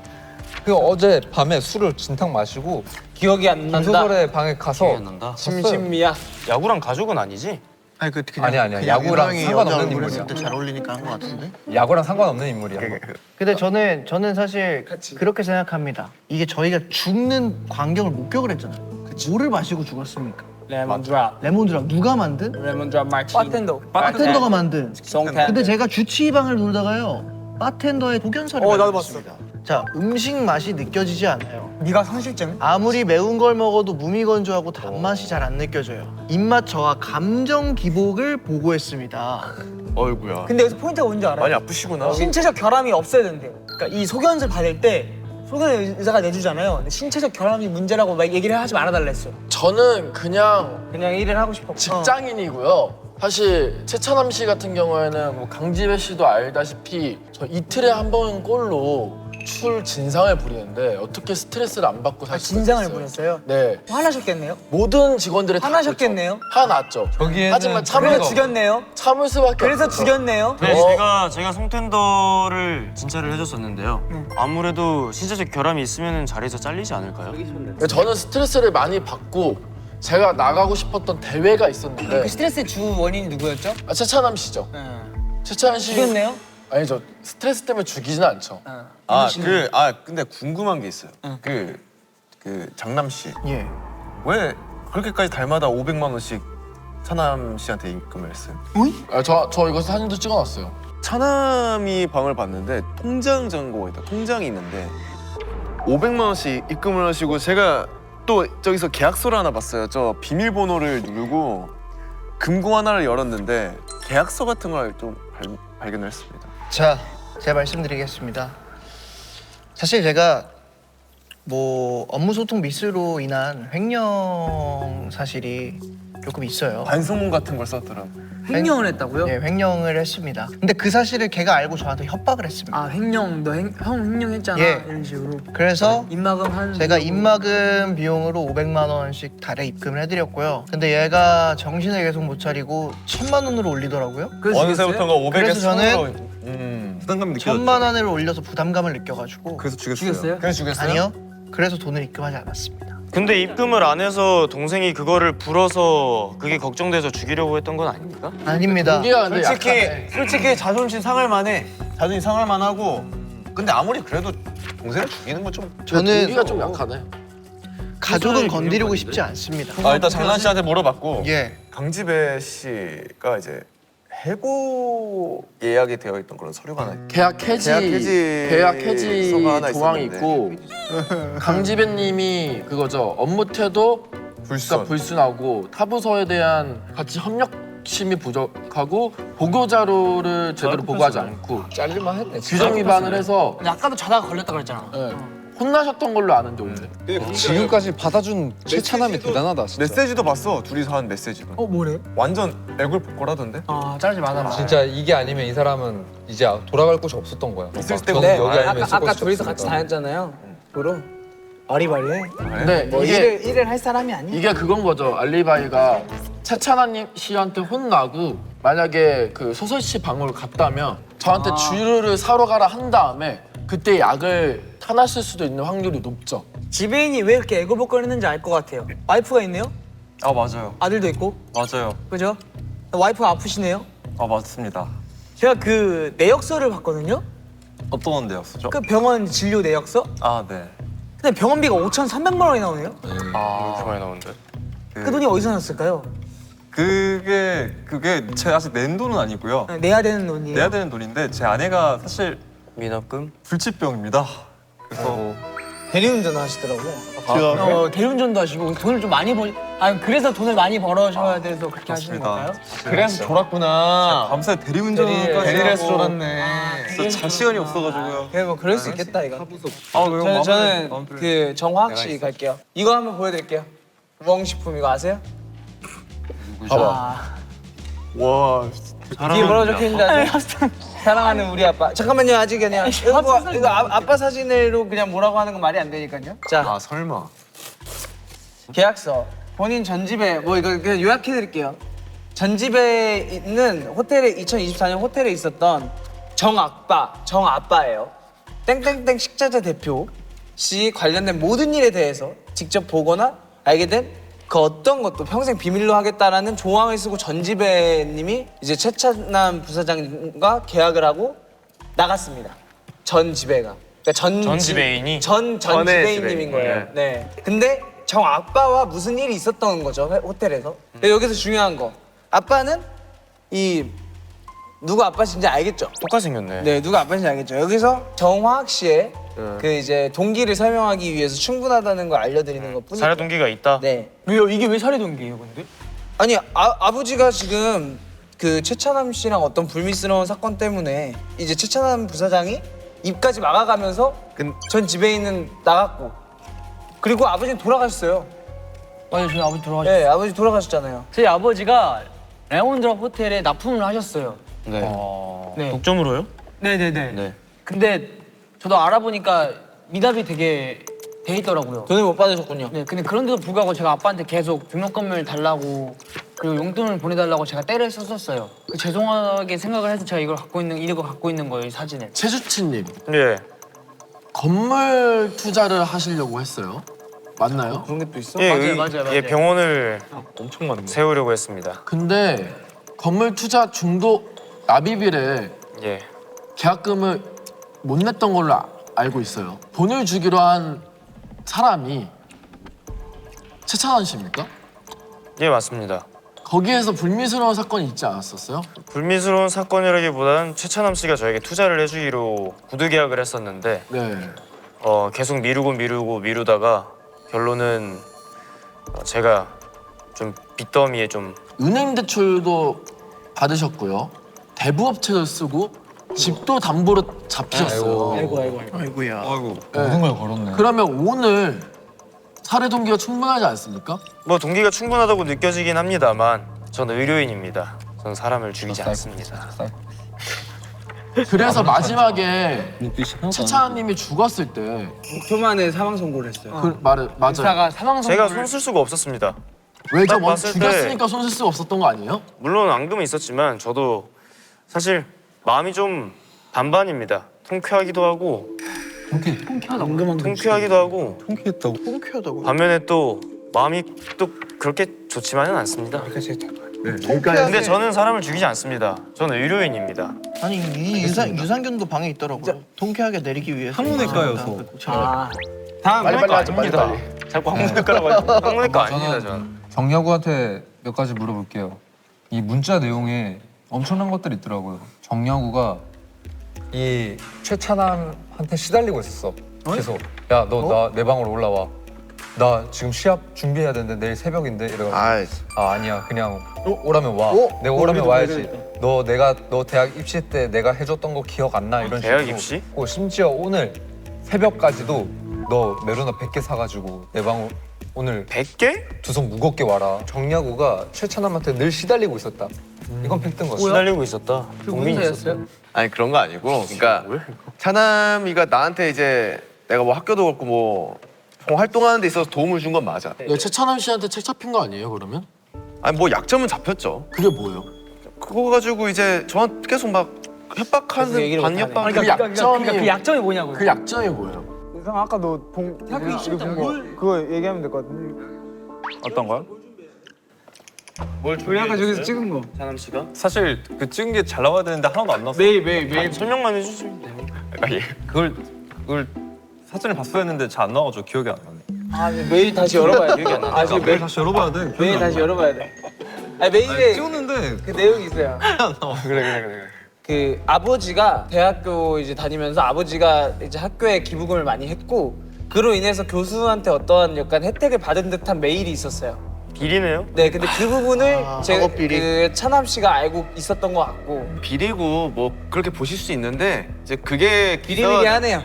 그 어제 밤에 술을 진탕 마시고 기억이 안 난다. 김소설의 방에 가서 기억이 안 난다. 잤어요. 심심미야. 야구랑 가족은 아니지? 아니 그 그냥 아니야. 그냥 야구랑 유명히 상관없는 여자 얼굴 인물이야. 했을 때 잘 어울리니까 한 것 같은데. 야구랑 상관없는 인물이야. 근데 저는 사실 그렇게 생각합니다. 이게 저희가 죽는 광경을 목격을 했잖아요. 뭐를 마시고 죽었습니까? 레몬드랍. 레몬드랍 누가 만든? 레몬드랍 마티니. 바텐더. 바텐더가 만든. 송태. 근데 제가 주치의방을 놀다가요. 바텐더의 독연설을 나도 봤습니다. 자, 음식 맛이 느껴지지 않아요. 네가 상실증? 아무리 매운 걸 먹어도 무미건조하고 단맛이 잘 안 느껴져요. 입맛 저하, 감정 기복을 보고했습니다. 어이구야. 근데 여기서 포인트가 뭔지 알아요? 많이 아프시구나. 신체적 결함이 없어야 된대요. 그러니까 이 소견서 받을 때 소견 의사가 내주잖아요. 근데 신체적 결함이 문제라고 막 얘기를 하지 말아달라 했어요. 저는 그냥 일을 하고 싶었고. 직장인이고요. 사실 최찬남 씨 같은 경우에는 뭐 강지배 씨도 알다시피 저 이틀에 한 번 꼴로 술 진상을 부리는데 어떻게 스트레스를 안 받고 살 수가 진상을 있어요? 부렸어요? 네. 화나셨겠네요? 모든 직원들이 다 화나셨겠네요? 그렇죠. 화났죠. 저기에는 하지만 그래서 참을 죽였네요? 참을 수밖에 그래서 없어요. 죽였네요? 네, 제가 송텐더를 진찰을 해줬었는데요. 아무래도 신체적 결함이 있으면 자리에서 잘리지 않을까요? 저는 스트레스를 많이 받고 제가 나가고 싶었던 대회가 그 있었는데 스트레스의 주 원인이 누구였죠? 최찬남 씨죠. 네. 최찬 씨 죽였네요? 아니죠. 스트레스 때문에 죽이지는 않죠. 근데 궁금한 게 있어요. 그 장남 씨. 예. 왜 그렇게까지 달마다 500만 원씩 차남 씨한테 입금을 했어요? 저 이거 사진도 찍어놨어요. 차남이 방을 봤는데 통장 잔고가 있다. 통장이 있는데 500만 원씩 입금을 하시고 제가 또 저기서 계약서를 하나 봤어요. 저 비밀번호를 누르고 금고 하나를 열었는데 계약서 같은 걸 좀 발견을 했습니다. 자, 제가 말씀드리겠습니다. 사실 제가 뭐 업무 소통 미스로 인한 횡령 사실이 조금 있어요. 반성문 같은 걸 썼더라고. 횡령을 했다고요? 네, 횡령을 했습니다. 근데 그 사실을 걔가 알고 저한테 협박을 했습니다. 아, 횡령, 형 횡령했잖아. 예. 이런 식으로. 그래서 입마금 한. 제가 입마금 비용으로 500만 원씩 달에 입금을 해드렸고요. 근데 얘가 정신을 계속 못 차리고 1000만 원으로 올리더라고요. 그래서 어느새부터가 500에 그래서 저는 부담감 느껴졌죠. 1000만 원을 올려서 부담감을 느껴가지고 그래서 죽였어요? 그래서 죽였어요? 아니요. 그래서 돈을 입금하지 않았습니다. 근데 입금을 안 해서 동생이 그거를 불어서 그게 걱정돼서 죽이려고 했던 건 아닙니까? 아닙니다. 공기가 근데 약하네. 솔직히 자존심 상할 만해. 자존심 상할 만하고. 근데 아무리 그래도 동생을 죽이는 건 좀. 저는 공기가 좀 약하네. 가족은 건드리고 싶지 않습니다. 일단 장난 씨한테 물어봤고. 예. 강지배 씨가 이제 해고 예약이 되어 있던 그런 서류가 하나 계약 해지 서가 하나 조항이 있었는데. 있고 강지배님이 그거죠. 업무 태도 불순. 불순하고 타부서에 대한 같이 협력심이 부족하고 보고 자료를 제대로 보고하지 않고 잘릴만 했네. 규정 위반을 해서 근데 아까도 자다가 걸렸다 그랬잖아. 혼나셨던 걸로 아는데 오늘. 지금까지 받아준 최찬함이 대단하다 진짜. 메시지도 봤어. 둘이서 한 메시지도. 뭐래? 완전 애굴복걸하던데. 아 짜르지 마라. 진짜 이게 아니면 이 사람은 이제 돌아갈 곳이 없었던 거야. 있을 막 때고. 저는 네, 여기 아니면 있을 아까 곳이 둘이서 없으니까. 같이 다녔잖아요. 도로 어리버리해. 근데 뭐 이게 일을 할 사람이 아니야. 이게 그건 거죠. 알리바이가 차찬하님 씨한테 혼나고 만약에 그 소설 씨 방으로 갔다면 저한테 주류를 사러 가라 한 다음에 그때 약을 타놨을 수도 있는 확률이 높죠. 지배인이 왜 이렇게 애고복거리는지 알 것 같아요. 와이프가 있네요. 아 맞아요. 아들도 있고. 맞아요. 그죠? 와이프가 아프시네요. 아 맞습니다. 제가 그 내역서를 봤거든요. 어떤 데였었죠? 그 병원 진료 내역서. 아 네. 근데 병원비가 5,300만 원이 나오네요. 이렇게 많이 나오는데? 그 돈이 어디서 났을까요? 그게 제 아직 낸 돈은 아니고요. 내야 되는 돈이에요. 내야 되는 돈인데 제 아내가 사실 미납금? 불치병입니다. 그래서 대리운전 하시더라고요. 대리운전도 하시고 돈을 좀 많이 그래서 돈을 많이 벌어셔야 돼서 그렇게 하시는 맞습니다. 건가요? 그래서 졸았구나. 밤새 대리운전까지 대리해서 하고 졸았네. 진짜 잘 시간이 없어가지고요. 그래 뭐 그럴 수 있겠다 이거. 아 그럼 저는 그 정화학 씨 갈게요. 이거 한번 보여드릴게요. 멍식품 이거 아세요? 봐봐. 와 뒤에 뭐라고 적혀 있는지 아세요? 사랑하는 우리 아빠. 잠깐만요 아직 그냥 이거 아빠 사진으로 그냥 뭐라고 하는 건 말이 안 되니까요. 자 아 설마. 계약서 본인 전집에 뭐 이거 그냥 요약해드릴게요. 전집에 있는 호텔에 2024년 호텔에 있었던 정아빠예요. 땡땡땡 식자재 대표 씨 관련된 모든 일에 대해서 직접 보거나 알게 된 그 어떤 것도 평생 비밀로 하겠다라는 조항을 쓰고 전지배님이 이제 최찬남 부사장과 계약을 하고 나갔습니다. 전지배가. 그러니까 전지배인이? 전 지배인님인 거예요. 네. 근데 정 아빠와 무슨 일이 있었던 거죠 호텔에서. 근데 여기서 중요한 거. 아빠는 이 누가 아빠신지 알겠죠? 똑같이 생겼네. 네, 누가 아빠인지 알겠죠. 여기서 정화학 씨의 그 이제 동기를 설명하기 위해서 충분하다는 걸 알려드리는 것뿐이에요. 살해 동기가 있다? 네. 왜요? 이게 왜 살해 동기예요, 근데? 아니 아버지가 지금 그 최찬남 씨랑 어떤 불미스러운 사건 때문에 이제 최찬남 부사장이 입까지 막아가면서 전 지배인은 나갔고 그리고 아버지는 돌아가셨어요. 맞아요, 저희 아버지 돌아가셨어요. 네, 아버지 돌아가셨잖아요. 저희 아버지가 레몬드랍 호텔에 납품을 하셨어요. 네. 네. 독점으로요? 네네네. 네. 근데 저도 알아보니까 미납이 되게 돼 있더라고요. 돈을 못 받으셨군요. 네, 근데 그런데도 불구하고 제가 아빠한테 계속 등록금을 달라고 그리고 용돈을 보내달라고 제가 떼를 썼었어요. 죄송하게 생각을 해서 제가 이걸 갖고 있는 거예요, 이 사진을. 최주치님 예. 건물 투자를 하시려고 했어요. 맞나요? 그런 게 또 있어? 맞아요. 예, 병원을 엄청 많네. 세우려고 했습니다. 근데 건물 투자 중도 납입일에 예. 계약금을 못 냈던 걸로 알고 있어요. 돈을 주기로 한 사람이 최찬원 씨입니까? 예, 맞습니다. 거기에서 불미스러운 사건이 있지 않았었어요? 불미스러운 사건이라기보다는 최찬남 씨가 저에게 투자를 해주기로 구두 계약을 했었는데 네. 계속 미루다가 결론은 제가 좀 빚더미에 좀 은행 대출도 받으셨고요. 대부업체를 쓰고 집도 담보로 잡히셨어요. 아이고야. 아이고. 모든 걸 걸었네. 그러면 오늘 살해 동기가 충분하지 않습니까? 뭐 동기가 충분하다고 느껴지긴 합니다만 저는 의료인입니다. 저는 사람을 죽이지 않습니다. 그래서 마지막에 최찬원님이 죽었을 때 6초 만에 사망 선고를 했어요. 맞아요. 의사가 사망 제가 선고를 손 쓸 수가 없었습니다. 왜죠? 딱 먼저 봤을 때- 죽였으니까 손 쓸 수 없었던 거 아니에요? 물론 앙금은 있었지만 저도 사실 마음이 좀 반반입니다. 통쾌하기도 하고 통쾌하기도 하고 통쾌했다고? 반면에 또 마음이 또 그렇게 좋지만은 않습니다. 근데 저는 사람을 죽이지 않습니다. 저는 의료인입니다. 아니 이 유산균도 방에 있더라고요. 통쾌하게 내리기 위해서. 항문외과여서. 다음 빨리 하자 빨리. 자꾸 항문외과라고 하죠. 항문외과 아닙니다. 저는. 경야구한테 몇 가지 물어볼게요. 이 문자 내용에 엄청난 것들이 있더라고요. 정야구가 이 최찬함한테 시달리고 있었어. 계속 야 너 나 내 방으로 올라와. 나 지금 시합 준비해야 되는데 내일 새벽인데 이래가지고 아니야 그냥 오라면 와. 내가 오라면 와야지. 너 대학 입시 때 내가 해줬던 거 기억 안 나 이런 식으로. 대학 입시? 심지어 오늘 새벽까지도 너 메로나 100개 사가지고 내 방으로 오늘 100개? 두 손 무겁게 와라. 정야구가 최찬함한테 늘 시달리고 있었다. 이건 팩트인 거지. 시달리고 있었다. 동민이 있었어. 아니 그런 거 아니고 그러니까 차남이가 나한테 이제 내가 뭐 학교도 그렇고 뭐 활동하는 데 있어서 도움을 준 건 맞아. 최찬함 씨한테 책 잡힌 거 아니에요 그러면? 아니 뭐 약점은 잡혔죠. 그게 뭐예요? 그거 가지고 이제 저한테 계속 막 협박하는 반협박. 그 약점이 그 약점이 뭐냐고요? 그 약점이 뭐예요? 형 아까 너 학교 있었던 그거 얘기하면 될 것 같은데. 어떤 걸? 우리 아까 저기서 찍은 거. 찬함 씨가? 사실 그 찍은 게 잘 나와야 되는데 하나도 안 나왔어. 매일. 설명만 해주지. 그걸 사진을 봤어야 했는데 잘 안 나와가지고 기억이 안 나네. 아 매일 다시 열어봐야 돼. 지금 매일 다시 열어봐야 돼. 매일 다시 열어봐야 돼. 아니 메일에 찍었는데 그 내용이 있어요. 그래. 그 아버지가 대학교 이제 다니면서 아버지가 이제 학교에 기부금을 많이 했고 그로 인해서 교수한테 어떠한 약간 혜택을 받은 듯한 메일이 있었어요. 비리네요? 네, 근데 그 부분을 작업 비리. 그 찬함 씨가 알고 있었던 것 같고 비리고 뭐 그렇게 보실 수 있는데 이제 그게 비리비리하네요.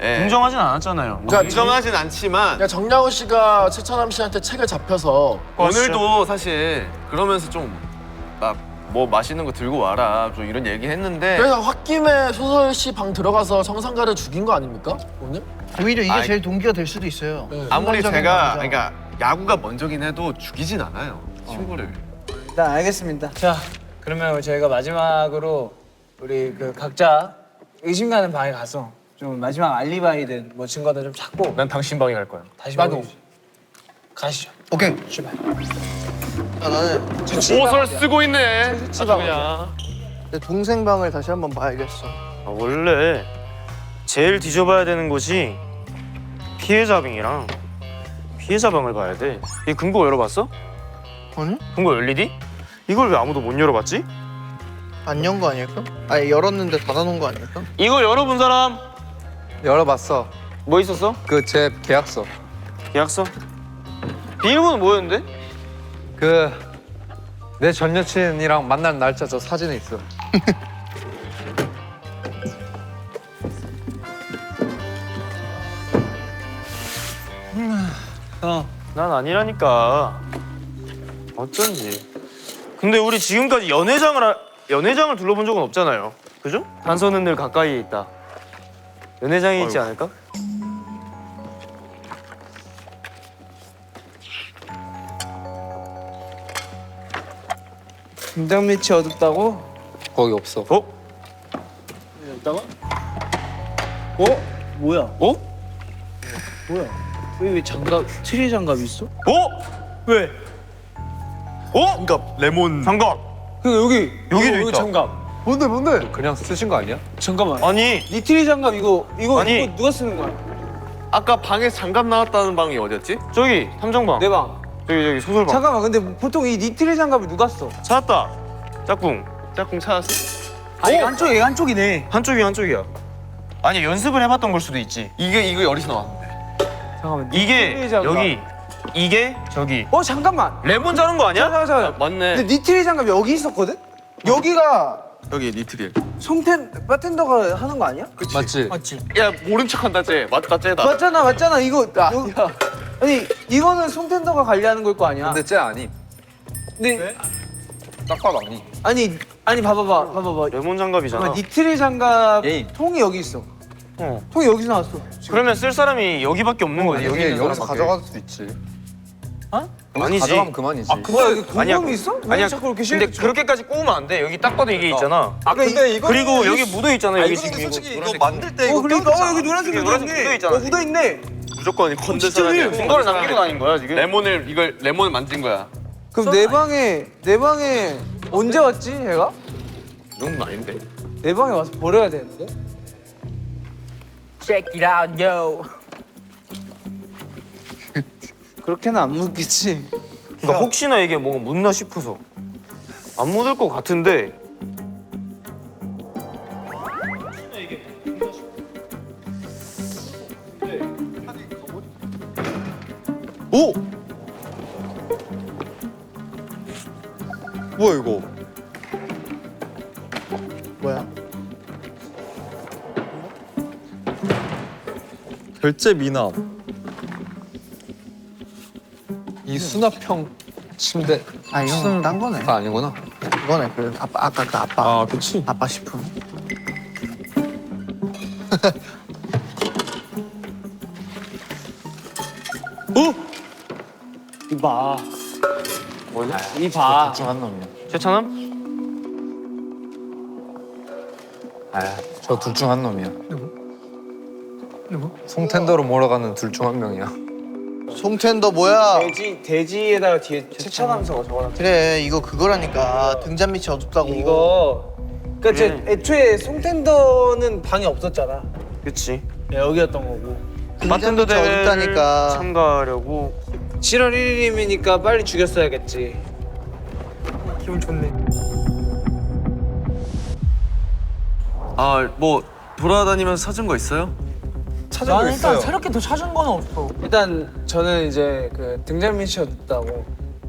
예. 공정하진 않았잖아요. 공정하진 않지만 그러니까 정야구 씨가 최찬함 씨한테 책을 잡혀서 오늘도 사실 그러면서 좀 막 뭐 맛있는 거 들고 와라 좀 이런 얘기 했는데 그래서 홧김에 소설 씨 방 들어가서 정상가를 죽인 거 아닙니까 오늘? 오히려 이게 아이. 제일 동기가 될 수도 있어요. 아무리 순간적인 제가 감정. 그러니까 야구가 먼저긴 해도 죽이진 않아요 친구를. 일단 알겠습니다. 자, 그러면 저희가 마지막으로 우리 그 각자 의심 가는 방에 가서 좀 마지막 알리바이든 뭐 증거든 좀 찾고 난 당신 방에 갈 거야. 다시 나도. 보여주시죠. 가시죠. 오케이. 출발. 나는 소설 쓰고 있네. 아주 방 그냥. 내 동생 방을 다시 한번 봐야겠어. 원래 제일 뒤져봐야 되는 곳이 피해자 방이랑 피해자 방을 봐야 돼. 이 금고 열어봤어? 아니? 금고 열리디? 이걸 왜 아무도 못 열어봤지? 안 연 거 아닐까? 아니 열었는데 닫아놓은 거 아닐까? 이걸 열어본 사람 열어봤어. 뭐 있었어? 그 제 계약서. 계약서? 비밀번호 뭐였는데? 그 내 전 여친이랑 만날 날짜 저 사진에 있어. 난 아니라니까. 어쩐지. 근데 우리 지금까지 연회장을 둘러본 적은 없잖아요. 그죠? 단서는 늘 가까이에 있다. 연회장이 있지 않을까? 김장 밑이 어둡다고? 거기 없어. 어? 어둡다고? 뭐야? 어? 왜 장갑 트리 장갑 있어? 어? 왜? 어? 그러니까 레몬 장갑. 그 여기도 있다. 장갑. 뭔데? 그냥 쓰신 거 아니야? 잠깐만. 아니 니트리 장갑 이거 아니. 누가 쓰는 거야? 아까 방에서 장갑 나왔다는 방이 어디였지? 저기 탐정방. 내 방. 저기 소설방. 잠깐만. 근데 보통 이 니트리 장갑을 누가 써? 찾았다. 짝꿍. 짝꿍 찾았어? 아 이거 한쪽이네. 한쪽이야. 아니 연습을 해봤던 걸 수도 있지. 이거 열이 나왔는데. 잠깐만. 이게 니트리 장갑. 여기, 이게 저기. 잠깐만. 레몬 자른 거 아니야? 잠깐만. 맞네. 근데 니트리 장갑 여기 있었거든? 여기가 여기 니트릴. 송텐 바텐더가 하는 거 아니야? 맞지? 맞지. 야 모른 척한다 쟤. 맞다 쟤다. 맞잖아. 이거 아니 이거는 송텐더가 관리하는 걸 거 아니야? 근데 쟤 아니. 근데 딱 봐도 아니. 아니 봐봐봐. 레몬 장갑이잖아. 니트리 장갑 예인. 통이 여기 있어. 어. 통이 여기서 나왔어. 그러면 쓸 사람이 여기밖에 없는 거지. 여기 있는 여기서 사람밖에. 가져갈 수도 있지. 어? 여기서 아니지. 가져가면 그만이지. 뭐야 여기 아니야, 공범이 있어? 왜 아니야. 자꾸 이렇게 근데 그렇게까지 꼬우면 안 돼. 여기 딱 봐도 이게 있잖아. 근데 이거 그리고 여기 묻어 있잖아. 여기 이거는 지금 솔직히 이거 이거 만들 때 이거 그러니까 껴놓잖아. 여기 노란색 이게 노란색 묻어있잖아, 묻어 있네. 무조건 건들 사람이야. 증거를 남기고 다닌 거야 지금. 이걸 레몬을 만진 거야. 그럼 내 방에 언제 왔지 얘가? 이 정도는 아닌데. 내 방에 와서 버려야 되는데. Check it out, yo. 그렇게는 안 묻겠지. 그러니까 혹시나 이게 뭐가 묻나 싶어서 안 묻을 것 같은데 오! 뭐야 이거? 뭐야? 결제 미남. 이 수납형 침대 아 이건 딴 거네. 가 아니구나. 이거네. 그 아까 그 아빠. 아 그치. 아빠 식품. 이봐. 뭐냐? 이봐. 한 놈이야. 최찬함? 저 둘 중 한 놈이야. 누구? 송텐더로 몰아가는 둘 중 한 명이야. 송텐더 뭐야? 돼지에다가 뒤에 최찬함서가 적어놨. 그래 이거 그거라니까 등잔 밑이 어둡다고. 이거. 그러니까 제 애초에 송텐더는 방이 없었잖아. 그치. 네, 여기였던 거고. 바텐더 밑이 대회를 어둡다니까. 참가하려고 7월 1일이니까 빨리 죽였어야겠지. 기분 좋네. 아 뭐 돌아다니면서 찾은 거 있어요? 찾은 거 나는 일단 있어요. 새롭게 더 찾은 거는 없어. 일단 저는 이제 그 등잔 밑이 어둡다고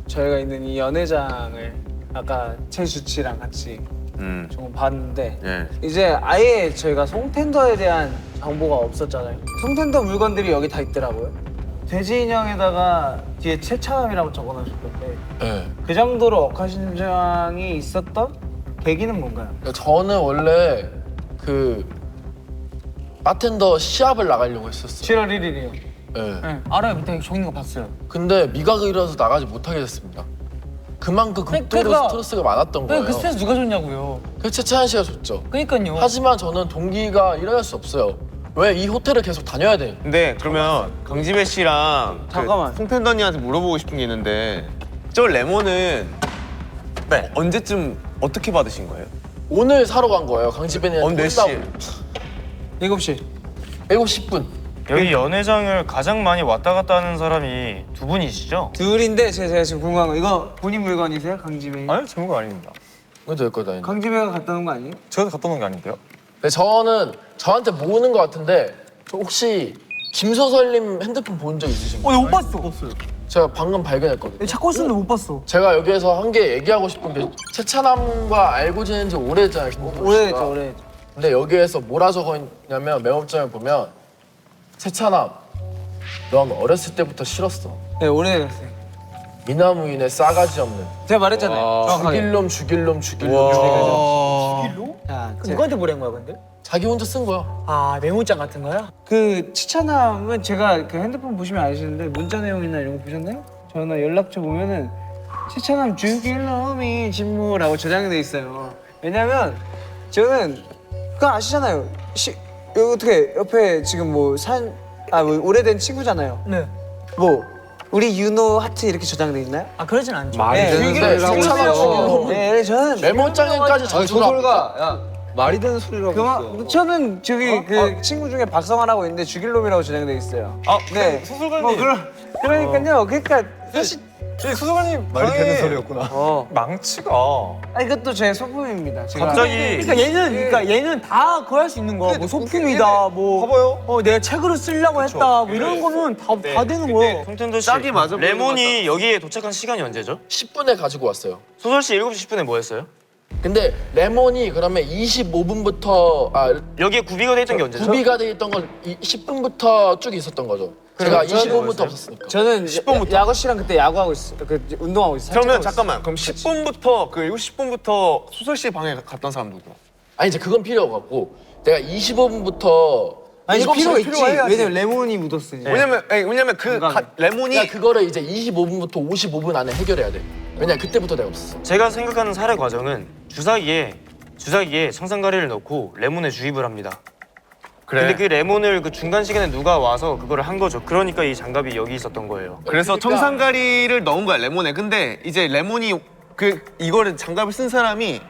저희가 있는 이 연회장을 아까 채수 씨랑 같이 조금 봤는데 예. 이제 아예 저희가 송텐더에 대한 정보가 없었잖아요. 송텐더 물건들이 여기 다 있더라고요. 돼지 인형에다가 뒤에 최찬함이라고 적어놓으셨던데 네. 그 정도로 억하심장이 있었던 계기는 뭔가요? 저는 원래 그 바텐더 시합을 나가려고 했었어요. 7월 1일이요. 네. 네, 알아요. 밑에 적는 거 봤어요. 근데 미각을 잃어서 나가지 못하게 됐습니다. 그만큼 극도로 그러니까- 스트레스가 많았던 거예요. 그 스트레스 누가 줬냐고요. 그 최찬 씨가 줬죠. 그러니까요. 하지만 저는 동기가 일어날 수 없어요. 왜 이 호텔을 계속 다녀야 돼? 근데 그러면 강지배 씨랑 잠깐만. 그 송텐더니한테 물어보고 싶은 게 있는데 저 레몬은 언제쯤 어떻게 받으신 거예요? 오늘 사러 간 거예요. 강지배니한테 몇 시? 7시. 7시 10분. 여기 연회장을 가장 많이 왔다 갔다 하는 사람이 두 분이시죠? 둘인데 제가 지금 궁금한 거 이거 본인 물건이세요? 강지배? 아니요 제 물건 아닙니다. 이거 될 거다. 강지배가 갖다 놓은 거 아니에요? 제가 갖다 놓은 게 아닌데요. 근데 저는 저한테 모으는 것 같은데 저 혹시 김소설님 핸드폰 본 적 있으신가요? 내가 못 봤어. 없어요. 제가 방금 발견했거든요. 내가 찾고 있었는데 못 봤어. 제가 여기에서 한 개 얘기하고 싶은 게 최찬함과 알고 지낸 지 오래잖아요. 김소설 씨가. 오래됐죠, 오래됐죠. 근데 여기에서 뭐라 적어있냐면 메모장에 보면 최찬함, 넌 어렸을 때부터 싫었어. 네, 오래됐어요. 미나무인의 싸가지 없는 제가 말했잖아요. 죽일 놈 죽일 놈 죽일 놈 죽일 놈. 길로? 자, 그 누구한테 보낸 거야 근데? 자기 혼자 쓴 거야. 아 메모장 같은 거야? 그 치찬함은 제가 그 핸드폰 보시면 아시는데 문자 내용이나 이런 거 보셨나요? 전화 연락처 보면은 치찬함 죽일 놈이 진무라고 저장돼 있어요. 왜냐면 저는 그거 아시잖아요. 여기 어떻게 옆에 지금 뭐 오래된 친구잖아요. 네. 뭐 우리 윤호 하트 이렇게 저장돼 있나요? 아 그러진 않죠. 말이 네, 되는 근데 소리라고 최찬함 했어요. 죽일 놈은 네, 저는 메모장에까지 아니 저주가 소설가 야 말이 되는 소리라고 그만, 했어. 저는 저기 그 친구 중에 박성환하고 있는데 죽일 놈이라고 저장돼 있어요. 네. 소설가님. 뭐 그러니까요. 그러니까 사실 소설가님 말이 방에 되는 소리였구나. 망치가 이것도 제 소품입니다. 제가 갑자기 그러니까 얘는 다 그거 할 수 있는 거야. 뭐 소품이다. 뭐 봐봐요. 내가 책으로 쓰려고 했다. 뭐 이런 거는 다 되는 거야. 송텐더 씨 짝이 맞아 보이는 레몬이 여기에 도착한 시간이 언제죠? 10분에 가지고 왔어요. 소설 씨 7시 10분에 뭐 했어요? 근데 레몬이 그러면 25분부터 여기에 구비가 돼 있던 게 언제죠? 구비가 돼 있던 건 10분부터 쭉 있었던 거죠. 제가 저는 25분부터 없었으니까. 저는 10분부터 야구 씨랑 그때 야구하고 있어요. 그 운동하고 있어요. 그러면 산책하고 잠깐만 그럼 10분부터 그 7시 10분부터 소설 씨 방에 갔던 사람 누구? 아니 이제 그건 필요 없고 내가 25분부터 아니 필요가 있지. 필요해야지. 왜냐면 레몬이 묻었으니. 왜냐면 그 레몬이 그러니까 그거를 이제 25분부터 55분 안에 해결해야 돼. 왜냐 그때부터 내가 없었어. 제가 생각하는 살해 과정은 주사기에 청산가리를 넣고 레몬에 주입을 합니다. 근데 그 레몬을 그 중간 시간에 누가 와서 그거를 한 거죠. 그러니까 이 장갑이 여기 있었던 거예요. 그래서 청산가리를 넣은 거야 레몬에. 근데 이제 레몬이 이거를 장갑을 쓴 사람이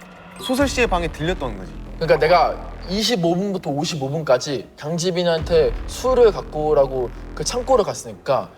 소설 씨의 방에 들렸던 거지. 그러니까 내가 25분부터 55분까지 강지빈한테 술을 갖고 오라고 그 창고를 갔으니까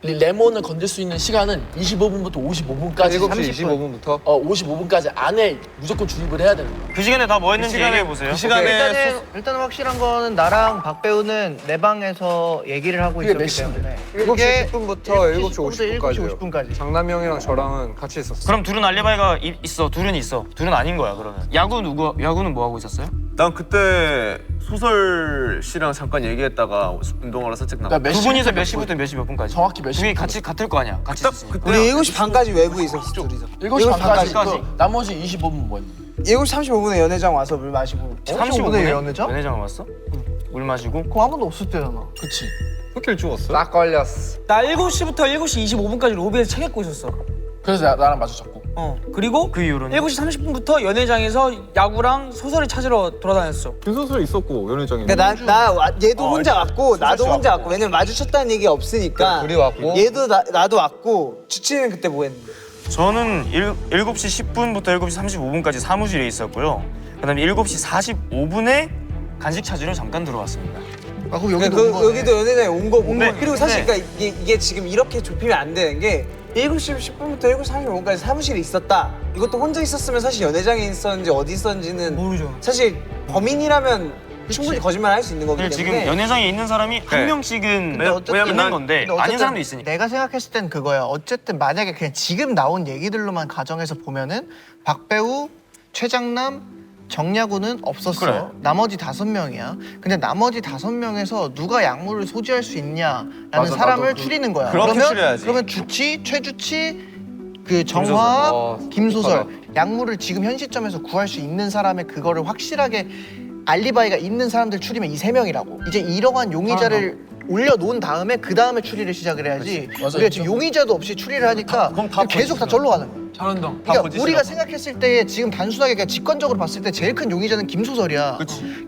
레몬을 건질 수 있는 시간은 25분부터 55분까지 7시 25분부터 55분까지 안에 무조건 주입을 해야 되는 거야. 그 시간에 다 뭐 했는지 얘기해 보세요. 그 시간에 일단은 확실한 거는 나랑 박배우는 내 방에서 얘기를 하고 그게 몇 있었기 때문에 7시 10분부터 7시 7시 50분까지요. 50분까지. 장남이 형이랑 저랑은 같이 있었어. 그럼 둘은 알리바이가 있어. 둘은 있어. 둘은 아닌 거야 그러면. 야구는 뭐 하고 있었어요? 난 그때 소설 씨랑 잠깐 얘기했다가 운동하러 산책 나갔. 그러니까 두 분이서 몇 시부터 시부터 몇 시 몇 분까지? 정확히 몇 둘이 시부터 같이 같을 거 아니야. 같이 있었으니까. 우리 7시 반까지 외부에 있었어 둘이서. 7시 반까지. 반까지. 또 나머지 25분 뭐 했니? 7시 35분에 연회장 와서 물 마시고. 35분에 연애장? 연회장 왔어? 물 마시고. 그거 한 번도 없을 때잖아. 그치. 그렇게 일찍 왔어? 딱 걸렸어. 나 7시부터 7시 25분까지 로비에서 책 읽고 있었어. 그래서 나랑 마주쳤고. 그리고 그 이후로는? 7시 30분부터 연회장에서 야구랑 소설을 찾으러 돌아다녔어. 김소설 있었고 연회장에. 그러니까 얘도 혼자 왔고 나도 소설 씨 혼자 왔고. 왔고 왜냐면 마주쳤다는 얘기가 없으니까. 둘이 왔고. 얘도 나도 왔고 주치는 그때 뭐 했는데? 저는 7시 10분부터 7시 35분까지 사무실에 있었고요. 그다음에 7시 45분에 간식 찾으러 잠깐 들어왔습니다. 아 그럼 여기도 그러니까 온 거네. 여기도 연회장에 온 거고. 네. 그리고 사실 그러니까 이게 지금 이렇게 좁히면 안 되는 게 7시 10분부터 7시 35분까지 사무실에 있었다. 이것도 혼자 있었으면 사실 연회장에 있었는지 어디 있었는지는 모르죠. 사실 범인이라면 충분히 거짓말 할 수 있는 거기 근데 지금 때문에. 연회장에 있는 사람이 한 명씩은 있는 건데 근데 아닌 어쨌든 사람도 있으니까. 내가 생각했을 땐 그거야. 어쨌든 만약에 그냥 지금 나온 얘기들로만 가정해서 보면은 박배우, 최장남, 정야구는 없었어. 그래. 나머지 5명이야. 근데 나머지 5명에서 누가 약물을 소지할 수 있냐라는 맞아, 사람을 나도 추리는 거야. 그렇게 추려야지. 그러면 주치, 최주치, 그 정화학, 김소설 약물을 지금 현 시점에서 구할 수 있는 사람의 그거를 확실하게 알리바이가 있는 사람들 추리면 이 3명이라고. 이제 이러한 용의자를 올려놓은 다음에 그 다음에 추리를 시작을 해야지. 맞아, 우리가 지금 용의자도 없이 추리를 하니까 계속 다 절로 가는 거야. 잘한다. 그러니까 우리가 생각했을 때 지금 단순하게 그냥 직관적으로 봤을 때 제일 큰 용의자는 김소설이야.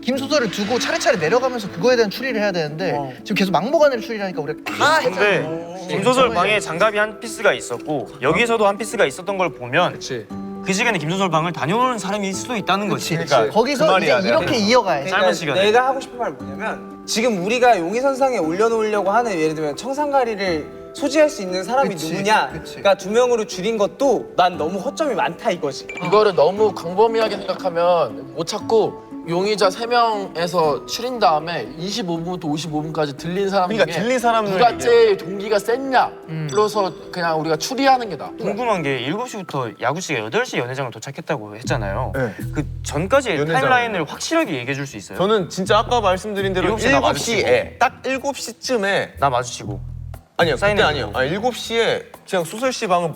김소설을 두고 차례차례 내려가면서 그거에 대한 추리를 해야 되는데 지금 계속 막무가내로 추리를 하니까 우리가 다 근데 김소설 방에 장갑이 한 피스가 있었고 여기서도 한 피스가 있었던 걸 보면 그렇지. 그 시간에 김소설 방을 다녀오는 사람이 있을 수도 있다는 거지. 그러니까 거기서 그 말이야, 이제 내가. 이렇게 이어가야지. 짧은 시간에. 내가 하고 싶은 말이 뭐냐면 지금 우리가 용의선상에 올려놓으려고 하는 예를 들면 청산가리를 소지할 수 있는 사람이 그치, 누구냐. 그치. 그러니까 2명으로 줄인 것도 난 너무 허점이 많다 이거지. 이거를 너무 광범위하게 생각하면 못 찾고 용의자 3명에서 추린 다음에 25분부터 55분까지 들린 사람 그러니까 중에 들린 사람들 누가 얘기해. 제일 동기가 셌냐 그래서 그냥 우리가 추리하는 게 나아. 궁금한 게 7시부터 야구 씨가 8시 연회장을 도착했다고 했잖아요. 네. 그 전까지의 연회장. 타임라인을 확실하게 얘기해 줄 수 있어요? 저는 진짜 아까 말씀드린 대로 7시에 나 마주치고. 7시에 딱 7시쯤에 나 마주치고. 아니요 그때 사인해 아니요. 주고. 7시에 그냥 소설 씨 방은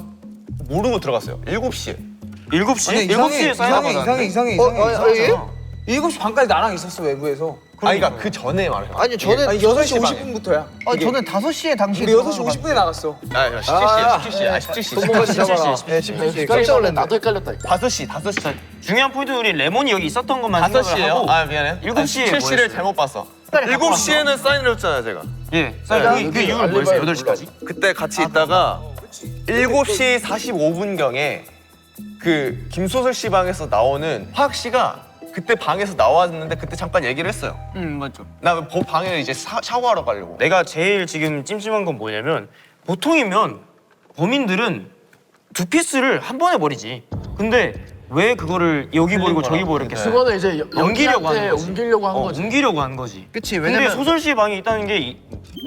모르고 들어갔어요. 7시에. 7시? 7시에 사인을 받았는데? 이상해. 7시 반까지 나랑 있었어 외부에서. 아니 그러니까 그 전에 말해요. 아니 저는 아니 6시 방에. 50분부터야. 저는 5시에 당시에 우리 6시 50분에 나갔어. 아 17시야 17시. 깜짝 놀랐네. 나도 헷갈렸다. 5시. 중요한 포인트는 우리 레몬이 여기 있었던 것만 생각을 5시에요? 하고 아 미안해. 7시에 7시를 뭐였어요? 잘못 봤어. 7시에는 사인을 했잖아요 제가. 예, 그 이유는 뭐였어요? 8시까지? 그때 같이 있다가 7시 45분경에 그 김소설 씨 방에서 나오는 화학 씨가 그때 방에서 나왔는데 그때 잠깐 얘기를 했어요. 맞죠. 나 방에 이제 샤워하러 가려고. 내가 제일 지금 찜찜한 건 뭐냐면 보통이면 범인들은 두 피스를 한 번에 버리지. 근데 왜 그거를 여기 버리고 저기 버렸겠어? 그거는 이제 옮기려고 하는 연기한테 거지. 옮기려고 한 거지. 옮기려고 한 거지. 그치 근데 왜냐면 소설 씨 방에 있다는 게